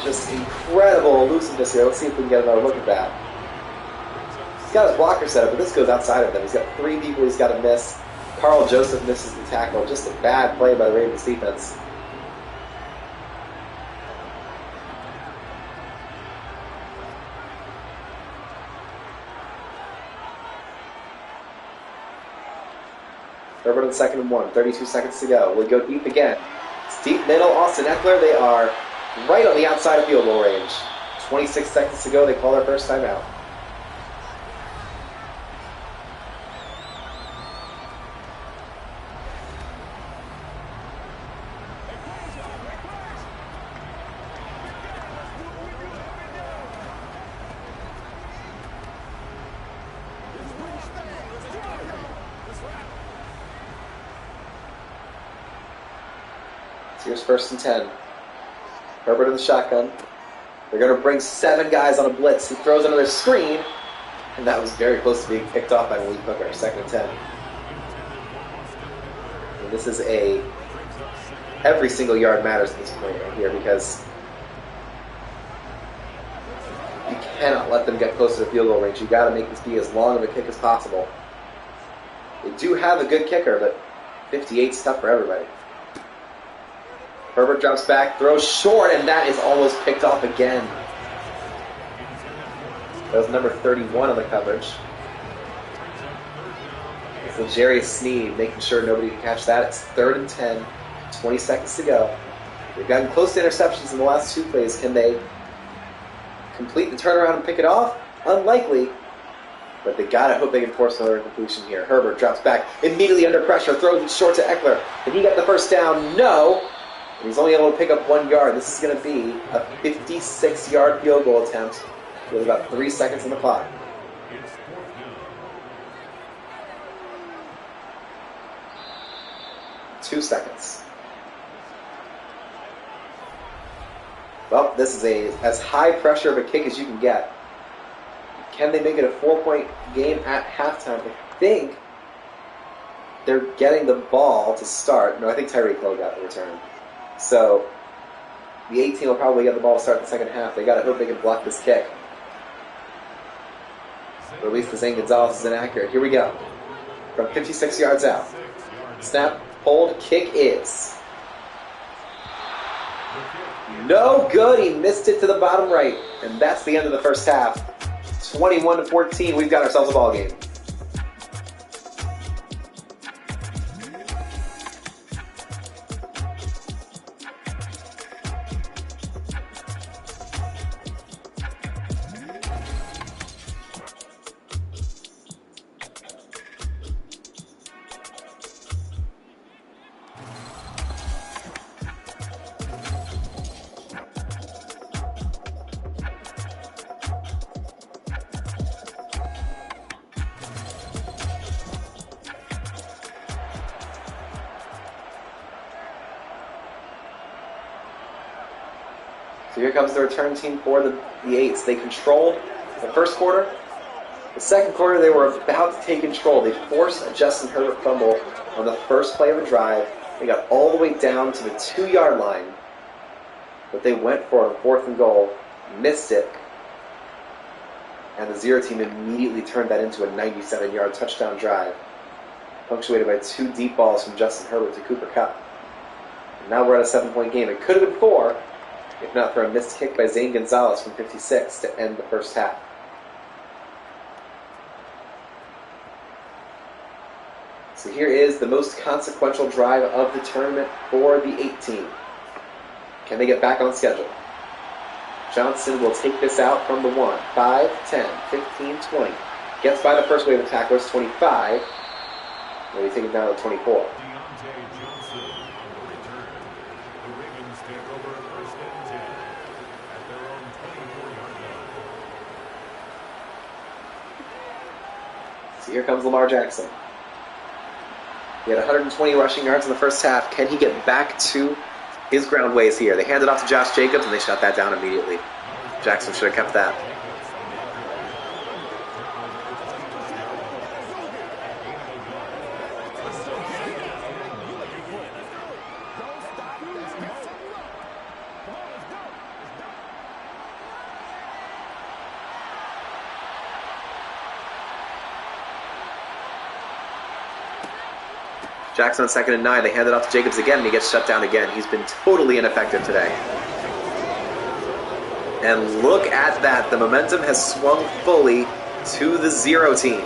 Just incredible elusiveness here. Let's see if we can get another look at that. He's got his blocker set up, but this goes outside of them. He's got 3 people he's got to miss. Carl Joseph misses the tackle. Just a bad play by the Ravens defense. Herbert on 2nd and 1. 32 seconds to go. We'll go deep again. It's deep middle. Austin Eckler. They are right on the outside of field goal range. 26 seconds to go. They call their first timeout. Here's 1st and 10. Herbert in the shotgun. They're going to bring 7 guys on a blitz. He throws another screen, and that was very close to being picked off by Malik Hooker. 2nd and 10. And this is every single yard matters at this point right here because you cannot let them get close to the field goal range. You got to make this be as long of a kick as possible. They do have a good kicker, but 58's tough for everybody. Herbert drops back, throws short, and that is almost picked off again. That was number 31 on the coverage. It's L'Jarius Sneed making sure nobody can catch that. It's 3rd and 10, 20 seconds to go. They've gotten close to interceptions in the last 2 plays. Can they complete the turnaround and pick it off? Unlikely, but they gotta hope they can force another incompletion here. Herbert drops back, immediately under pressure, throws it short to Eckler. Did he get the first down? No. And he's only able to pick up 1 yard. This is going to be a 56-yard field goal attempt with about 3 seconds on the clock. 2 seconds. Well, this is as high pressure of a kick as you can get. Can they make it a 4-point game at halftime? I think they're getting the ball to start. No, I think Tyreek Hill got the return. So the 18 will probably get the ball to start the second half. They got to hope they can block this kick. But at least the Zane Gonzalez is inaccurate. Here we go. From 56 yards out. Snap, hold, kick is no good. He missed it to the bottom right. And that's the end of the first half. 21-14. We've got ourselves a ball game. So here comes the return team for the 8s. They controlled the first quarter. The second quarter, they were about to take control. They forced a Justin Herbert fumble on the first play of a drive. They got all the way down to the 2-yard line. But they went for it on 4th and goal, missed it. And the 0 team immediately turned that into a 97-yard touchdown drive, punctuated by 2 deep balls from Justin Herbert to Cooper Kupp. And now we're at a 7-point game. It could have been 4, if not for a missed kick by Zane Gonzalez from 56 to end the first half. So here is the most consequential drive of the tournament for the 8 team. Can they get back on schedule? Johnson will take this out from the 1. 5, 10, 15, 20. Gets by the first wave of tacklers, 25. Maybe take it down to 24. So here comes Lamar Jackson. He had 120 rushing yards in the first half. Can he get back to his ground ways here? They handed off to Josh Jacobs, and they shut that down immediately. Jackson should have kept that. Jackson on 2nd and 9. They hand it off to Jacobs again, and he gets shut down again. He's been totally ineffective today. And look at that. The momentum has swung fully to the 0 team.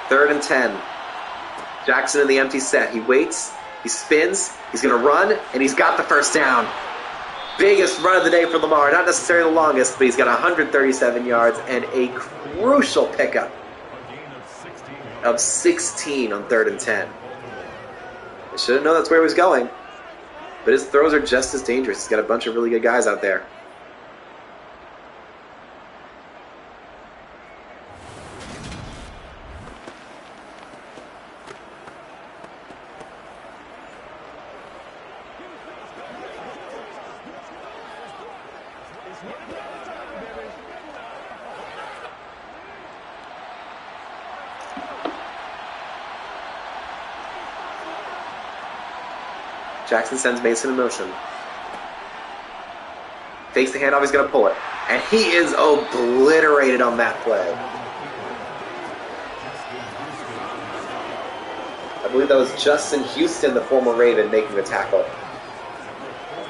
Third and 10. Jackson in the empty set. He waits. He spins. He's going to run, and he's got the first down. Biggest run of the day for Lamar. Not necessarily the longest, but he's got 137 yards and a crucial pickup of 16 on 3rd and 10. I should have known that's where he was going, but his throws are just as dangerous. He's got a bunch of really good guys out there. Jackson sends Mason in motion. Fakes the handoff, he's going to pull it. And he is obliterated on that play. I believe that was Justin Houston, the former Raven, making the tackle.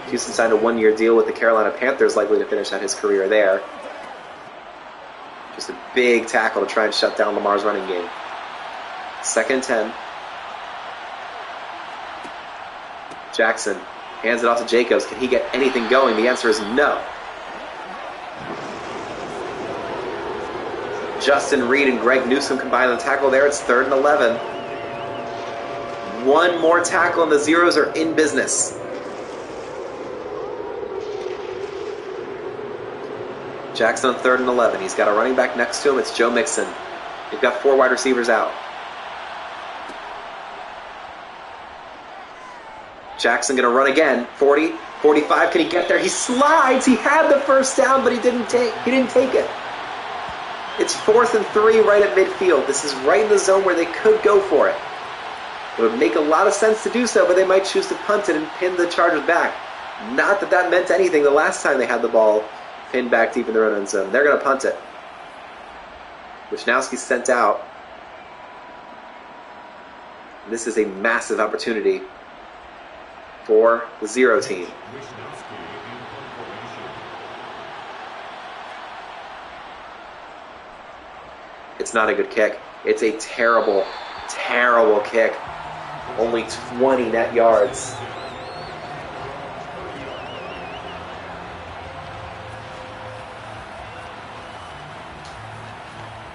Houston signed a 1-year deal with the Carolina Panthers, likely to finish out his career there. Just a big tackle to try and shut down Lamar's running game. 2nd and 10. Jackson hands it off to Jacobs. Can he get anything going? The answer is no. Justin Reed and Greg Newsom combine on the tackle there. It's 3rd and 11. One more tackle and the Zeros are in business. Jackson on 3rd and 11. He's got a running back next to him. It's Joe Mixon. They've got 4 wide receivers out. Jackson going to run again. 40, 45. Can he get there? He slides. He had the first down, but he didn't take it. It's 4th and 3 right at midfield. This is right in the zone where they could go for it. It would make a lot of sense to do so, but they might choose to punt it and pin the Chargers back. Not that that meant anything the last time they had the ball pinned back deep in their own end zone. They're going to punt it. Wisnowski's sent out. This is a massive opportunity for the 0 team. It's not a good kick. It's a terrible, terrible kick. Only 20 net yards.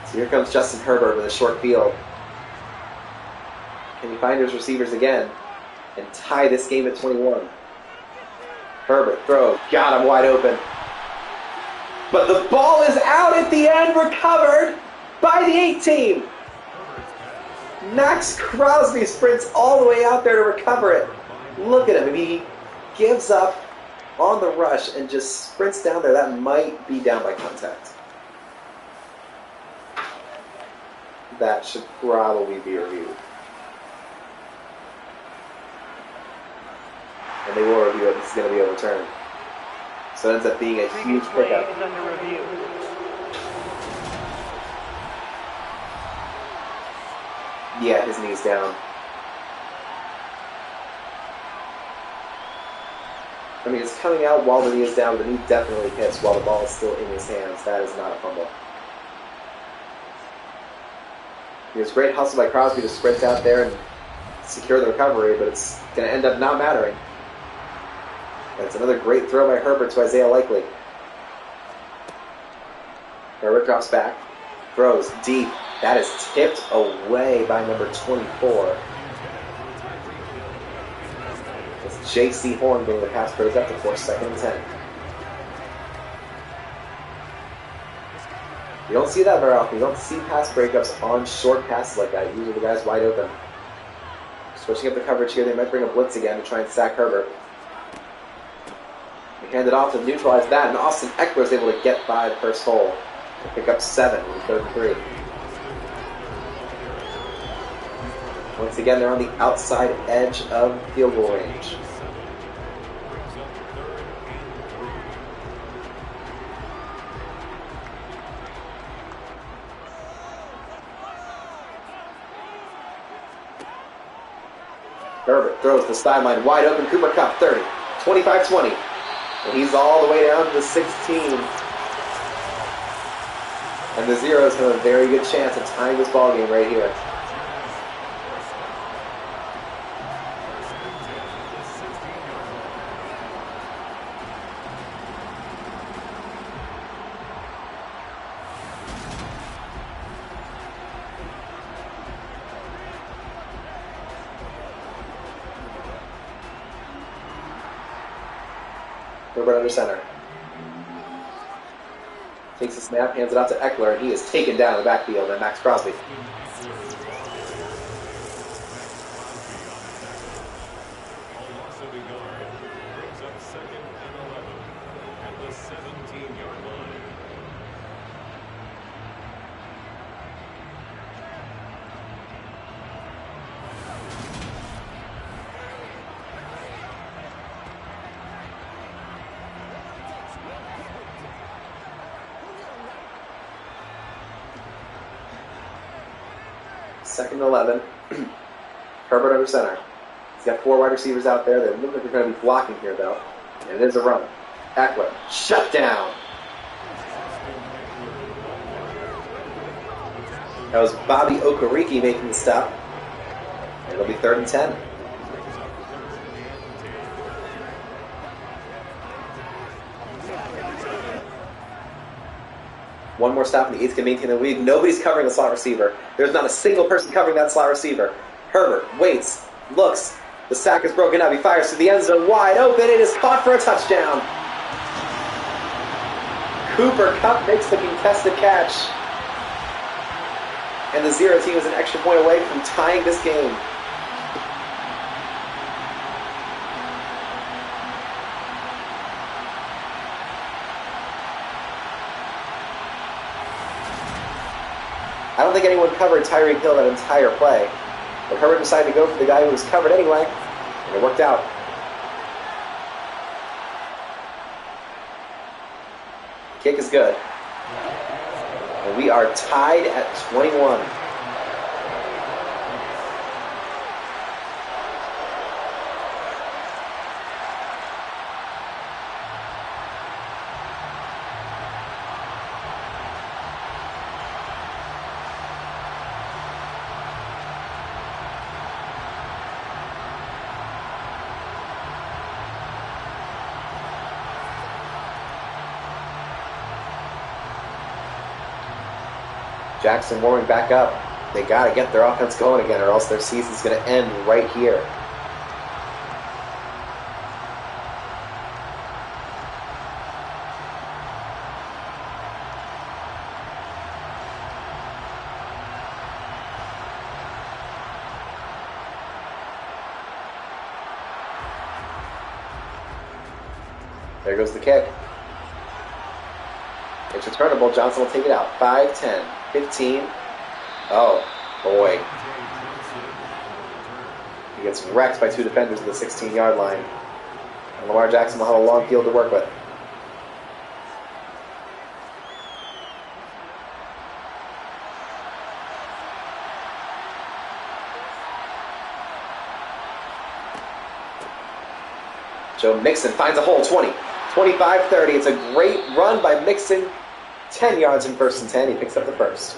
So here comes Justin Herbert with a short field. Can he find his receivers again and tie this game at 21? Herbert throws. Got him wide open. But the ball is out at the end, recovered by the 8 team. Max Crosby sprints all the way out there to recover it. Look at him. I mean, he gives up on the rush and just sprints down there. That might be down by contact. That should probably be reviewed. And they will review it. This is going to be overturned. So it ends up being a huge pickup. Is under review. Yeah, his knee's down. I mean, it's coming out while the knee is down, but the knee definitely hits while the ball is still in his hands. That is not a fumble. It was great hustle by Crosby to sprint out there and secure the recovery, but it's going to end up not mattering. That's another great throw by Herbert to Isaiah Likely. Herbert drops back, throws deep. That is tipped away by number 24. It's J.C. Horn getting the pass break up to force 2nd and 10. You don't see that very often. You don't see pass breakups on short passes like that. Usually the guy's wide open. Switching up the coverage here, they might bring a blitz again to try and sack Herbert. They hand it off to neutralize that, and Austin Eckler is able to get by the first hole to pick up 7 with 3rd and 3. Once again, they're on the outside edge of field goal range. Herbert throws to the sideline, wide open. Cooper Kupp, 30, 25-20. And he's all the way down to the 16. And the Zeros have a very good chance of tying this ball game right here. Herbert under center. Takes the snap, hands it out to Eckler, and he is taken down in the backfield by Max Crosby. Second and 11. Herbert under center. He's got 4 wide receivers out there. They look like they're going to be blocking here, though. And it is a run. Eckler, shut down. That was Bobby Okereke making the stop. And it'll be 3rd and 10. One more stop, and the 8th can maintain the lead. Nobody's covering the slot receiver. There's not a single person covering that slot receiver. Herbert waits, looks. The sack is broken up. He fires to the end zone, wide open. It is caught for a touchdown. Cooper Kupp makes the contested catch. And the Zero team is an extra point away from tying this game. I don't think anyone covered Tyreek Hill that entire play. But Herbert decided to go for the guy who was covered anyway, and it worked out. Kick is good. And we are tied at 21. Jackson warming back up. They got to get their offense going again, or else their season's going to end right here. There goes the kick. It's returnable. Johnson will take it out. 5, 10, 15. Oh, boy. He gets wrecked by 2 defenders at the 16-yard line. And Lamar Jackson will have a long field to work with. Joe Mixon finds a hole. 20. 25-30. It's a great run by Mixon. 10 yards in 1st and 10. He picks up the first.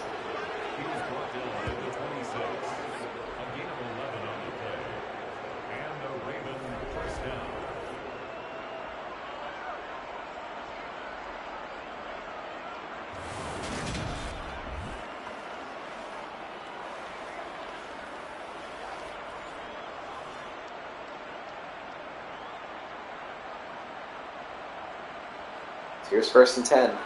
Here's 1st and 10.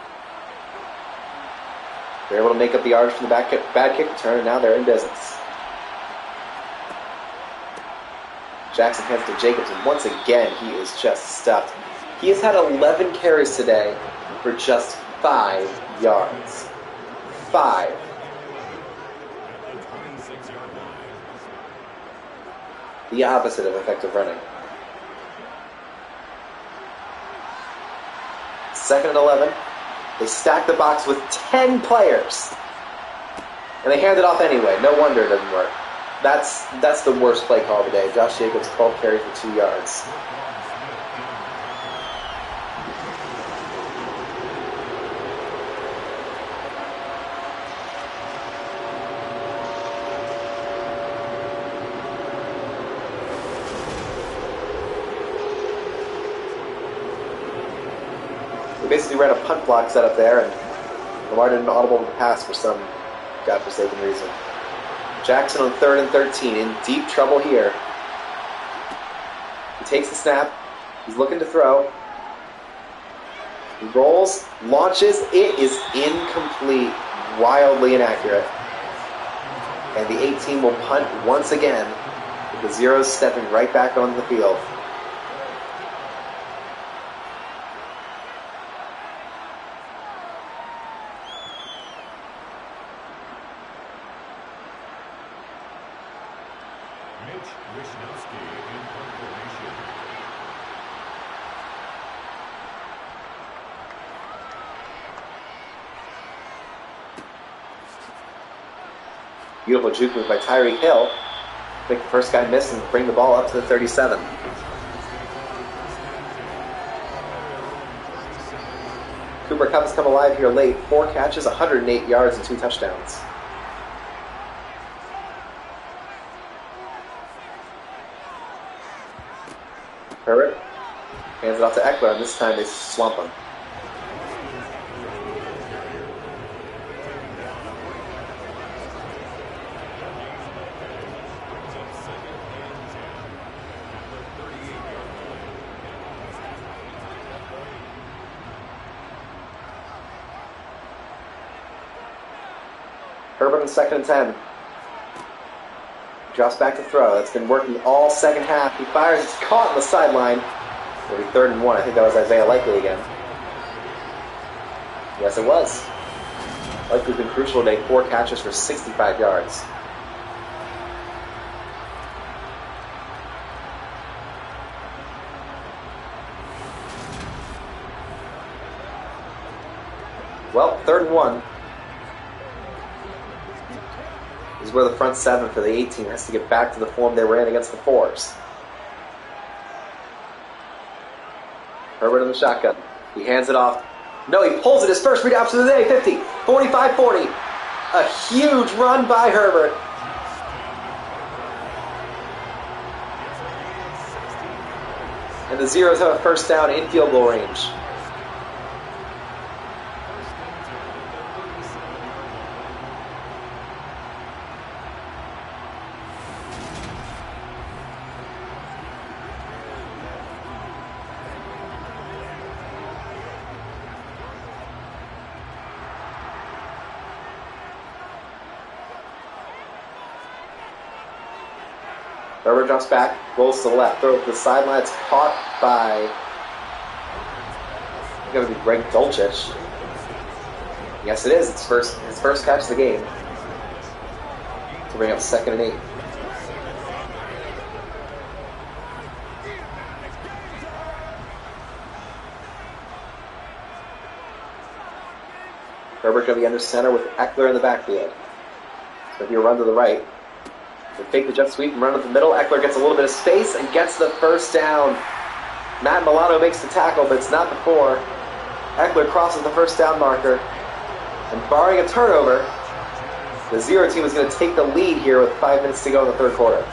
They're able to make up the yardage from the bad kick return, and now they're in business. Jackson hands to Jacobs, and once again, he is just stuffed. He has had 11 carries today for just 5 yards. 5. The opposite of effective running. 2nd and 11. They stack the box with 10 players. And they hand it off anyway. No wonder it doesn't work. That's the worst play call of the day. Josh Jacobs 12 carries for 2 yards. We basically ran a punt block setup there, and Lamar didn't audible the pass for some godforsaken reason. Jackson on 3rd and 13, in deep trouble here. He takes the snap. He's looking to throw. He rolls, launches. It is incomplete, wildly inaccurate. And the 18 will punt once again, with the Zeros stepping right back onto the field. Beautiful juke move by Tyreek Hill. Make the first guy miss and bring the ball up to the 37. Cooper Kupp has come alive here late. 4 catches, 108 yards, and 2 touchdowns. Herbert hands it off to Eckler, and this time they swamp him. Herbert on 2nd and 10. Drops back to throw. That's been working all second half. He fires. It's caught on the sideline. It'll be 3rd and 1. I think that was Isaiah Likely again. Yes, it was. Likely's been crucial today. 4 catches for 65 yards. Well, 3rd and 1. This is where the front 7 for the 18 has to get back to the form they ran against the 4s. Herbert in the shotgun. He hands it off. No, he pulls it. His first read out of the day. 50, 45, 40. A huge run by Herbert. And the Zeros have a first down in field goal range. Herbert drops back, rolls to the left, throws to the sideline. It's caught by, it's going to be Greg Dulcich. Yes, it is. It's his first catch of the game to bring up 2nd and 8. Herbert going to be under center with Eckler in the backfield. It's going to be a run to the right. They fake the jet sweep and run up the middle. Eckler gets a little bit of space and gets the first down. Matt Milano makes the tackle, but it's not before Eckler crosses the first down marker. And barring a turnover, the Zero team is going to take the lead here with 5 minutes to go in the 3rd quarter.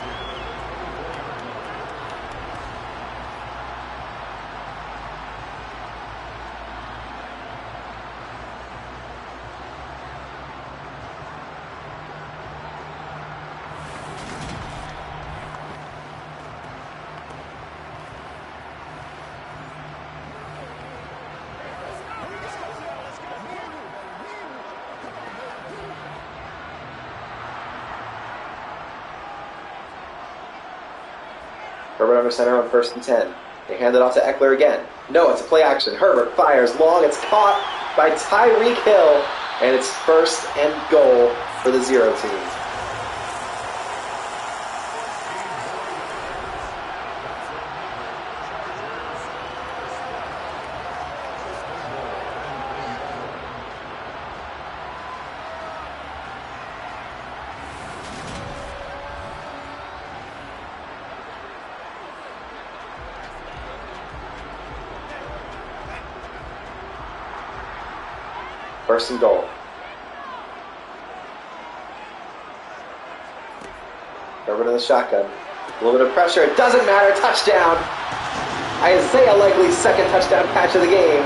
Herbert under center on 1st and 10. They hand it off to Eckler again. No, it's a play action. Herbert fires long. It's caught by Tyreek Hill. And it's 1st and goal for the Zero team. First and goal. Over to the shotgun. A little bit of pressure. It doesn't matter. Touchdown. Isaiah Likely's second touchdown catch of the game.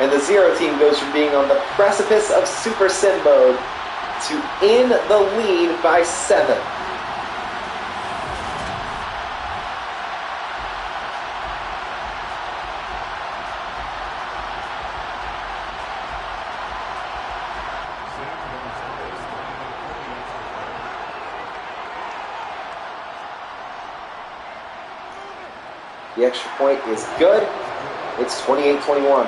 And the Zero team goes from being on the precipice of Super Sim mode to in the lead by 7. The extra point is good. It's 28-21.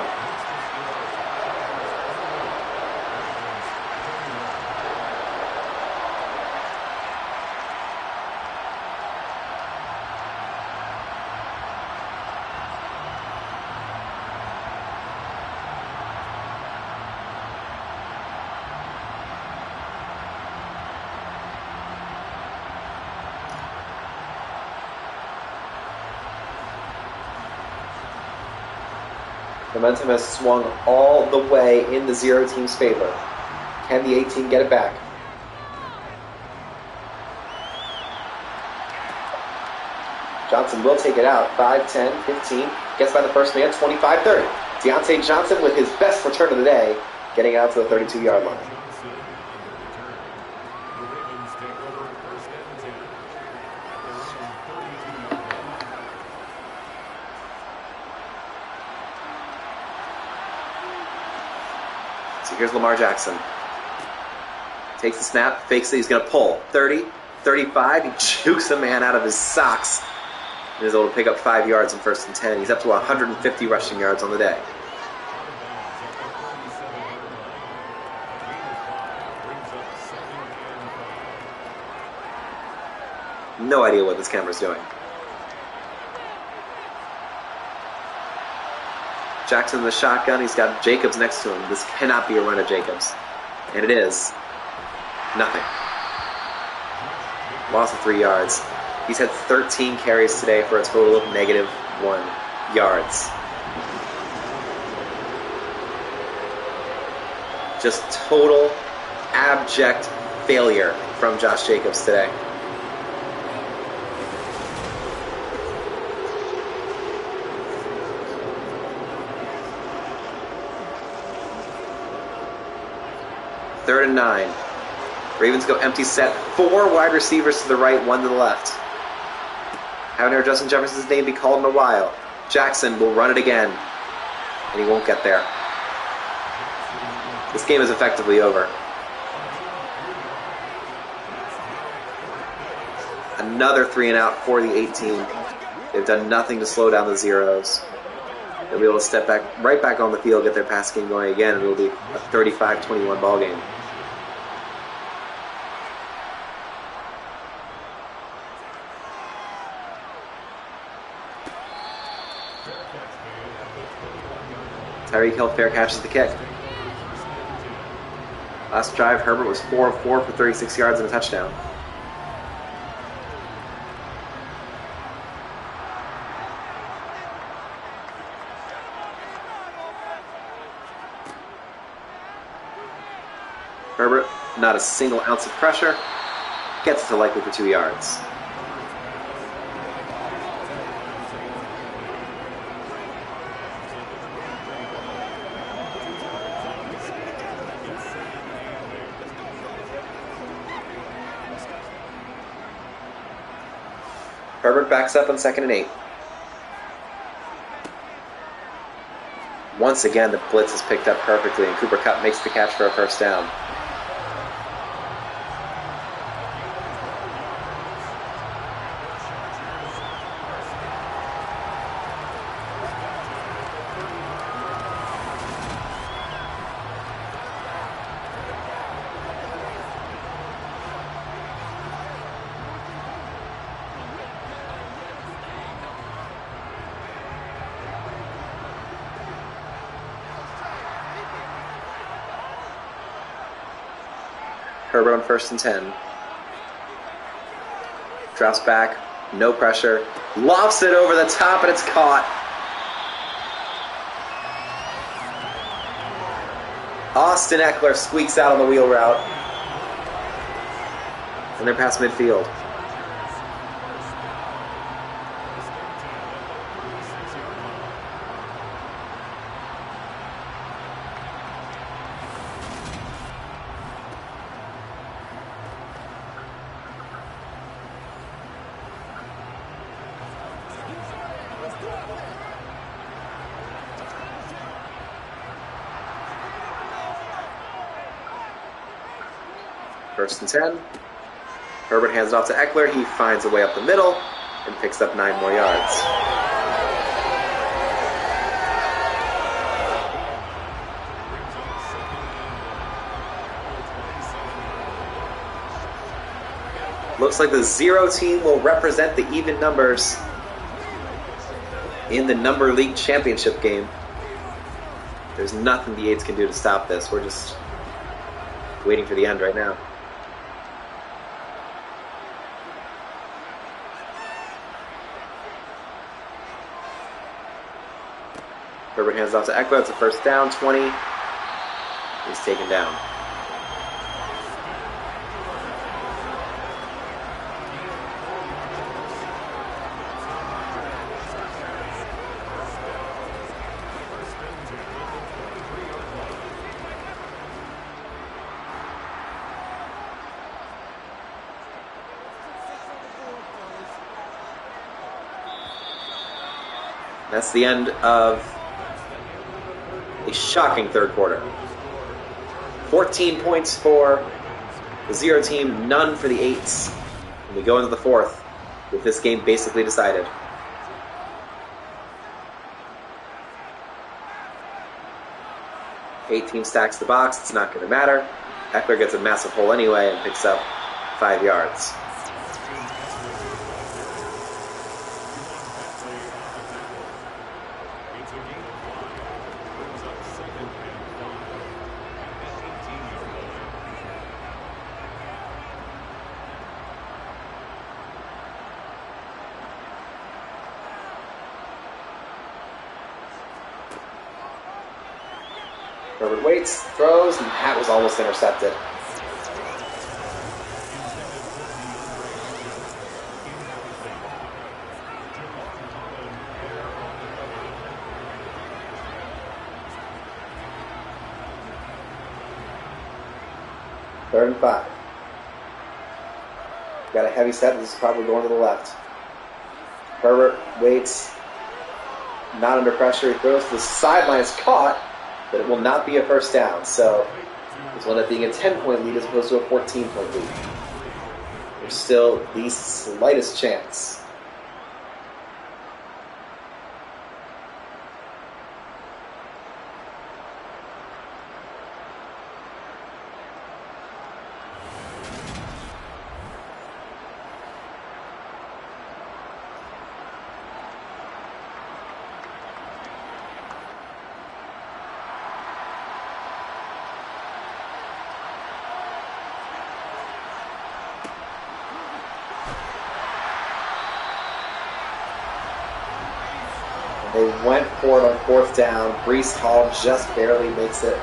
Momentum has swung all the way in the Zero team's favor. Can the 8 team get it back? Johnson will take it out. 5, 10, 15. Gets by the first man. 25, 30. Deontay Johnson with his best return of the day, getting out to the 32-yard line. Here's Lamar Jackson. Takes the snap, fakes it, he's going to pull. 30, 35, he jukes a man out of his socks. And is able to pick up 5 yards in first and 10. He's up to 150 rushing yards on the day. No idea what this camera's doing. Jackson in the shotgun. He's got Jacobs next to him. This cannot be a run of Jacobs. And it is. Nothing. Loss of 3 yards. He's had 13 carries today for a total of -1 yards. Just total abject failure from Josh Jacobs today. Third and 9. Ravens go empty set. 4 wide receivers to the right, 1 to the left. Haven't heard Justin Jefferson's name be called in a while. Jackson will run it again. And he won't get there. This game is effectively over. Another 3 and out for the 8 team. They've done nothing to slow down the Zeros. They'll be able to step back, right back on the field, get their pass game going again, and it'll be a 35-21 ball game. Tyreek Hill fair catches the kick. Last drive, Herbert was 4 of 4 for 36 yards and a touchdown. Herbert, not a single ounce of pressure, gets it to Likely for 2 yards. Herbert backs up on 2nd and 8. Once again, the blitz is picked up perfectly, and Cooper Kupp makes the catch for a first down. Herbert on 1st and 10. Drops back, no pressure, lofts it over the top, and it's caught. Austin Eckler squeaks out on the wheel route. And they're past midfield. First and 10. Herbert hands it off to Eckler. He finds a way up the middle and picks up 9 more yards. Looks like the 0 team will represent the even numbers in the Number League Championship game. There's nothing the 8s can do to stop this. We're just waiting for the end right now. Herbert hands off to Eckler. It's a first down, 20. He's taken down. That's the end of a shocking third quarter. 14 points for the 0 team, none for the 8s. And we go into the fourth with this game basically decided. Eight team stacks the box, it's not going to matter. Eckler gets a massive hole anyway and picks up 5 yards. Herbert waits, throws, and that was almost intercepted. Third and 5. Got a heavy set. This is probably going to the left. Herbert waits, not under pressure. He throws to the sideline. It's caught, but it will not be a first down. So this will end up being a 10-point lead as opposed to a 14-point lead. There's still the slightest chance. They went for it on fourth down. Breece Hall just barely makes it.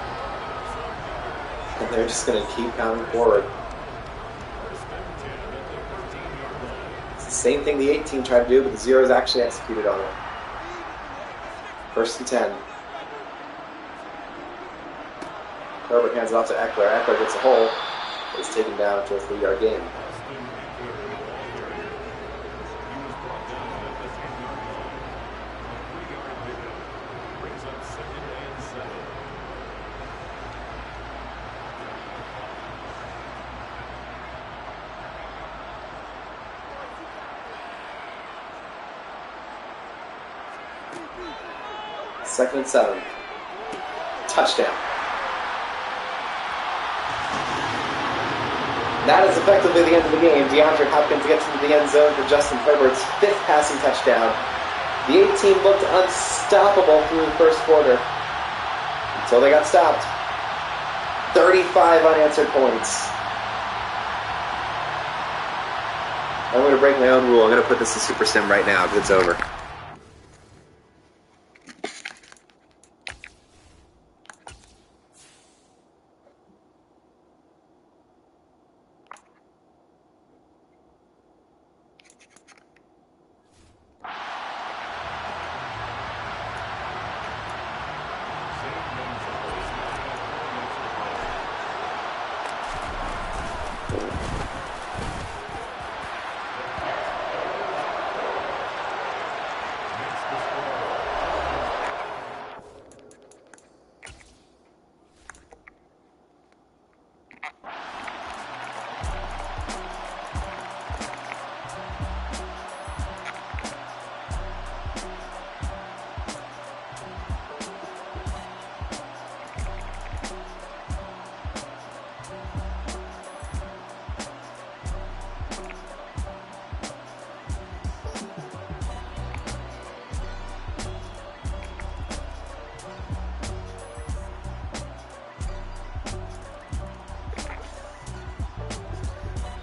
And they're just going to keep pounding forward. It's the same thing the 8 team tried to do, but the 0s actually executed on it. First and 10. Herbert hands it off to Eckler. Eckler gets a hole. It's taken down to a 3-yard gain. Second and 7. Touchdown. That is effectively the end of the game. DeAndre Hopkins gets into the end zone for Justin Herbert's 5th passing touchdown. The 8 team looked unstoppable through the first quarter until they got stopped. 35 unanswered points. I'm going to break my own rule. I'm going to put this in Super Sim right now because it's over.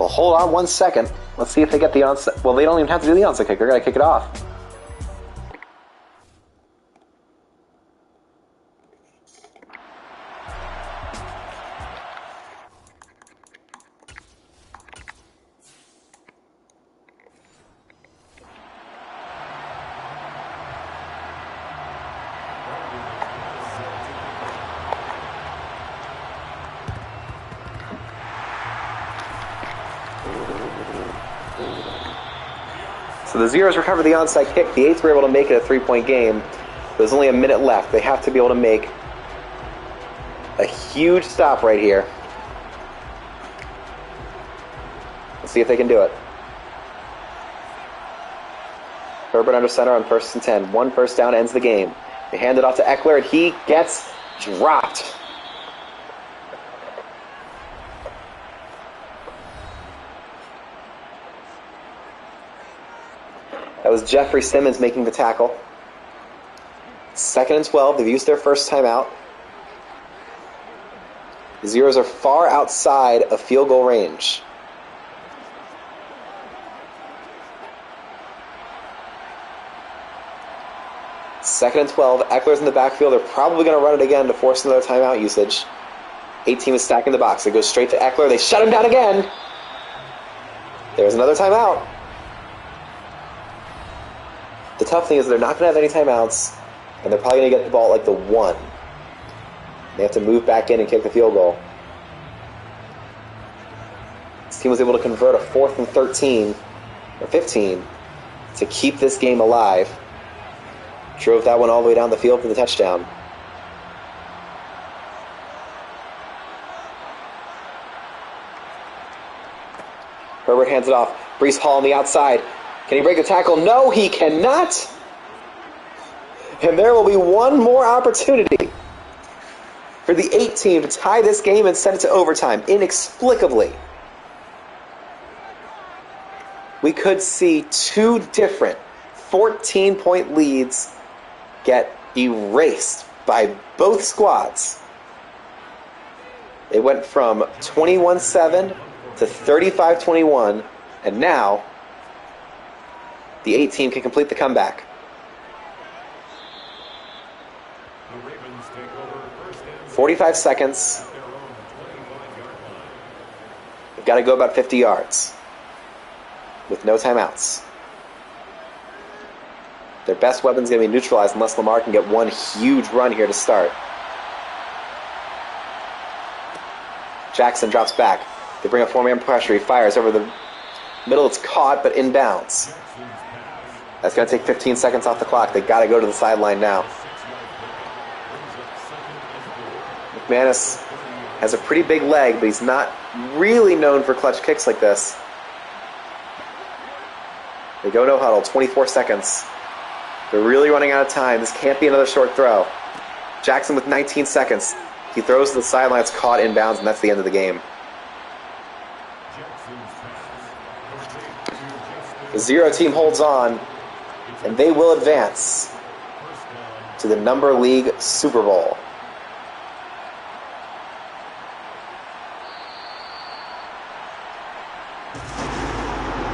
Well, hold on 1 second. Let's see if they get the onside. Well, they don't even have to do the onside kick. They're going to kick it off. So the Zeros recover the onside kick. The Eights were able to make it a 3-point game. There's only a minute left. They have to be able to make a huge stop right here. Let's see if they can do it. Herbert under center on 1st and 10. 1 first down ends the game. They hand it off to Eckler, and he gets dropped. That was Jeffrey Simmons making the tackle. 2nd and 12. They've used their first timeout. The Zeros are far outside of field goal range. Second and 12. Eckler's in the backfield. They're probably going to run it again to force another timeout usage. 8 is stacking the box. They go straight to Eckler. They shut him down again. There's another timeout. The tough thing is they're not going to have any timeouts, and they're probably going to get the ball at like the 1. They have to move back in and kick the field goal. This team was able to convert a 4th and 13, or 15, to keep this game alive. Drove that one all the way down the field for the touchdown. Herbert hands it off. Breece Hall on the outside. Can he break the tackle? No, he cannot. And there will be one more opportunity for the 8 team to tie this game and send it to overtime. Inexplicably, we could see 2 different 14-point leads get erased by both squads. It went from 21-7 to 35-21, and now the 8 team can complete the comeback. The Ravens take over 1st and 45 seconds. at their own 25-yard line. They've got to go about 50 yards with no timeouts. Their best weapon is going to be neutralized unless Lamar can get one huge run here to start. Jackson drops back. They bring a 4-man pressure. He fires over the middle. It's caught, but inbounds. That's going to take 15 seconds off the clock. They've got to go to the sideline now. McManus has a pretty big leg, but he's not really known for clutch kicks like this. They go no huddle, 24 seconds. They're really running out of time. This can't be another short throw. Jackson with 19 seconds. He throws to the sideline, it's caught inbounds, and that's the end of the game. The 0 team holds on, and they will advance to the Number League Super Bowl.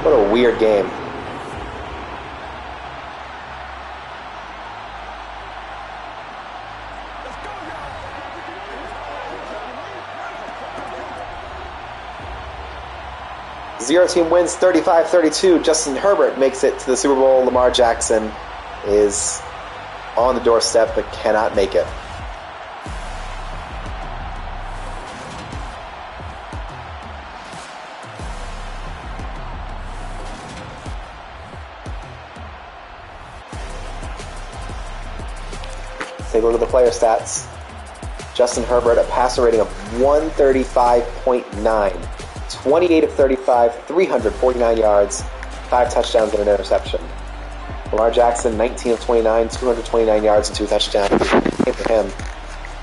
What a weird game. Zero team wins 35-32. Justin Herbert makes it to the Super Bowl. Lamar Jackson is on the doorstep but cannot make it. Take a look at the player stats. Justin Herbert, a passer rating of 135.9. 28 of 35, 349 yards, 5 touchdowns and an interception. Lamar Jackson, 19 of 29, 229 yards and 2 touchdowns. For him,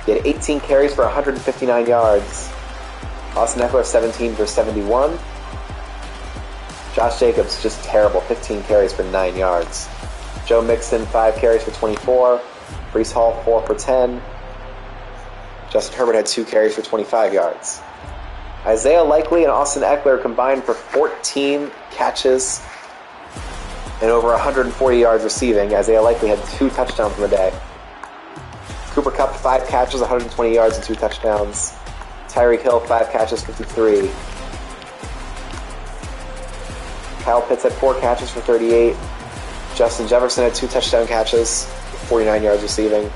he had 18 carries for 159 yards. Austin Eckler, 17 for 71. Josh Jacobs, just terrible, 15 carries for 9 yards. Joe Mixon, 5 carries for 24. Breece Hall, 4 for 10. Justin Herbert had 2 carries for 25 yards. Isaiah Likely and Austin Eckler combined for 14 catches and over 140 yards receiving. Isaiah Likely had 2 touchdowns in the day. Cooper Kupp, 5 catches, 120 yards and 2 touchdowns. Tyreek Hill, 5 catches, 53. Kyle Pitts had 4 catches for 38. Justin Jefferson had 2 touchdown catches, 49 yards receiving.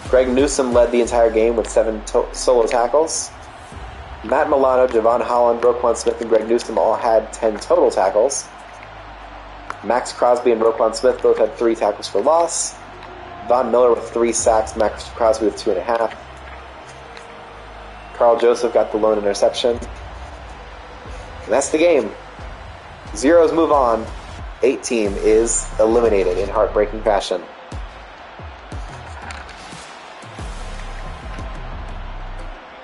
Greg Newsome led the entire game with 7 solo tackles. Matt Milano, Javon Holland, Roquan Smith, and Greg Newsome all had 10 total tackles. Max Crosby and Roquan Smith both had 3 tackles for loss. Von Miller with 3 sacks, Max Crosby with 2.5. Carl Joseph got the lone interception. And that's the game. Zeros move on. 8 team is eliminated in heartbreaking fashion.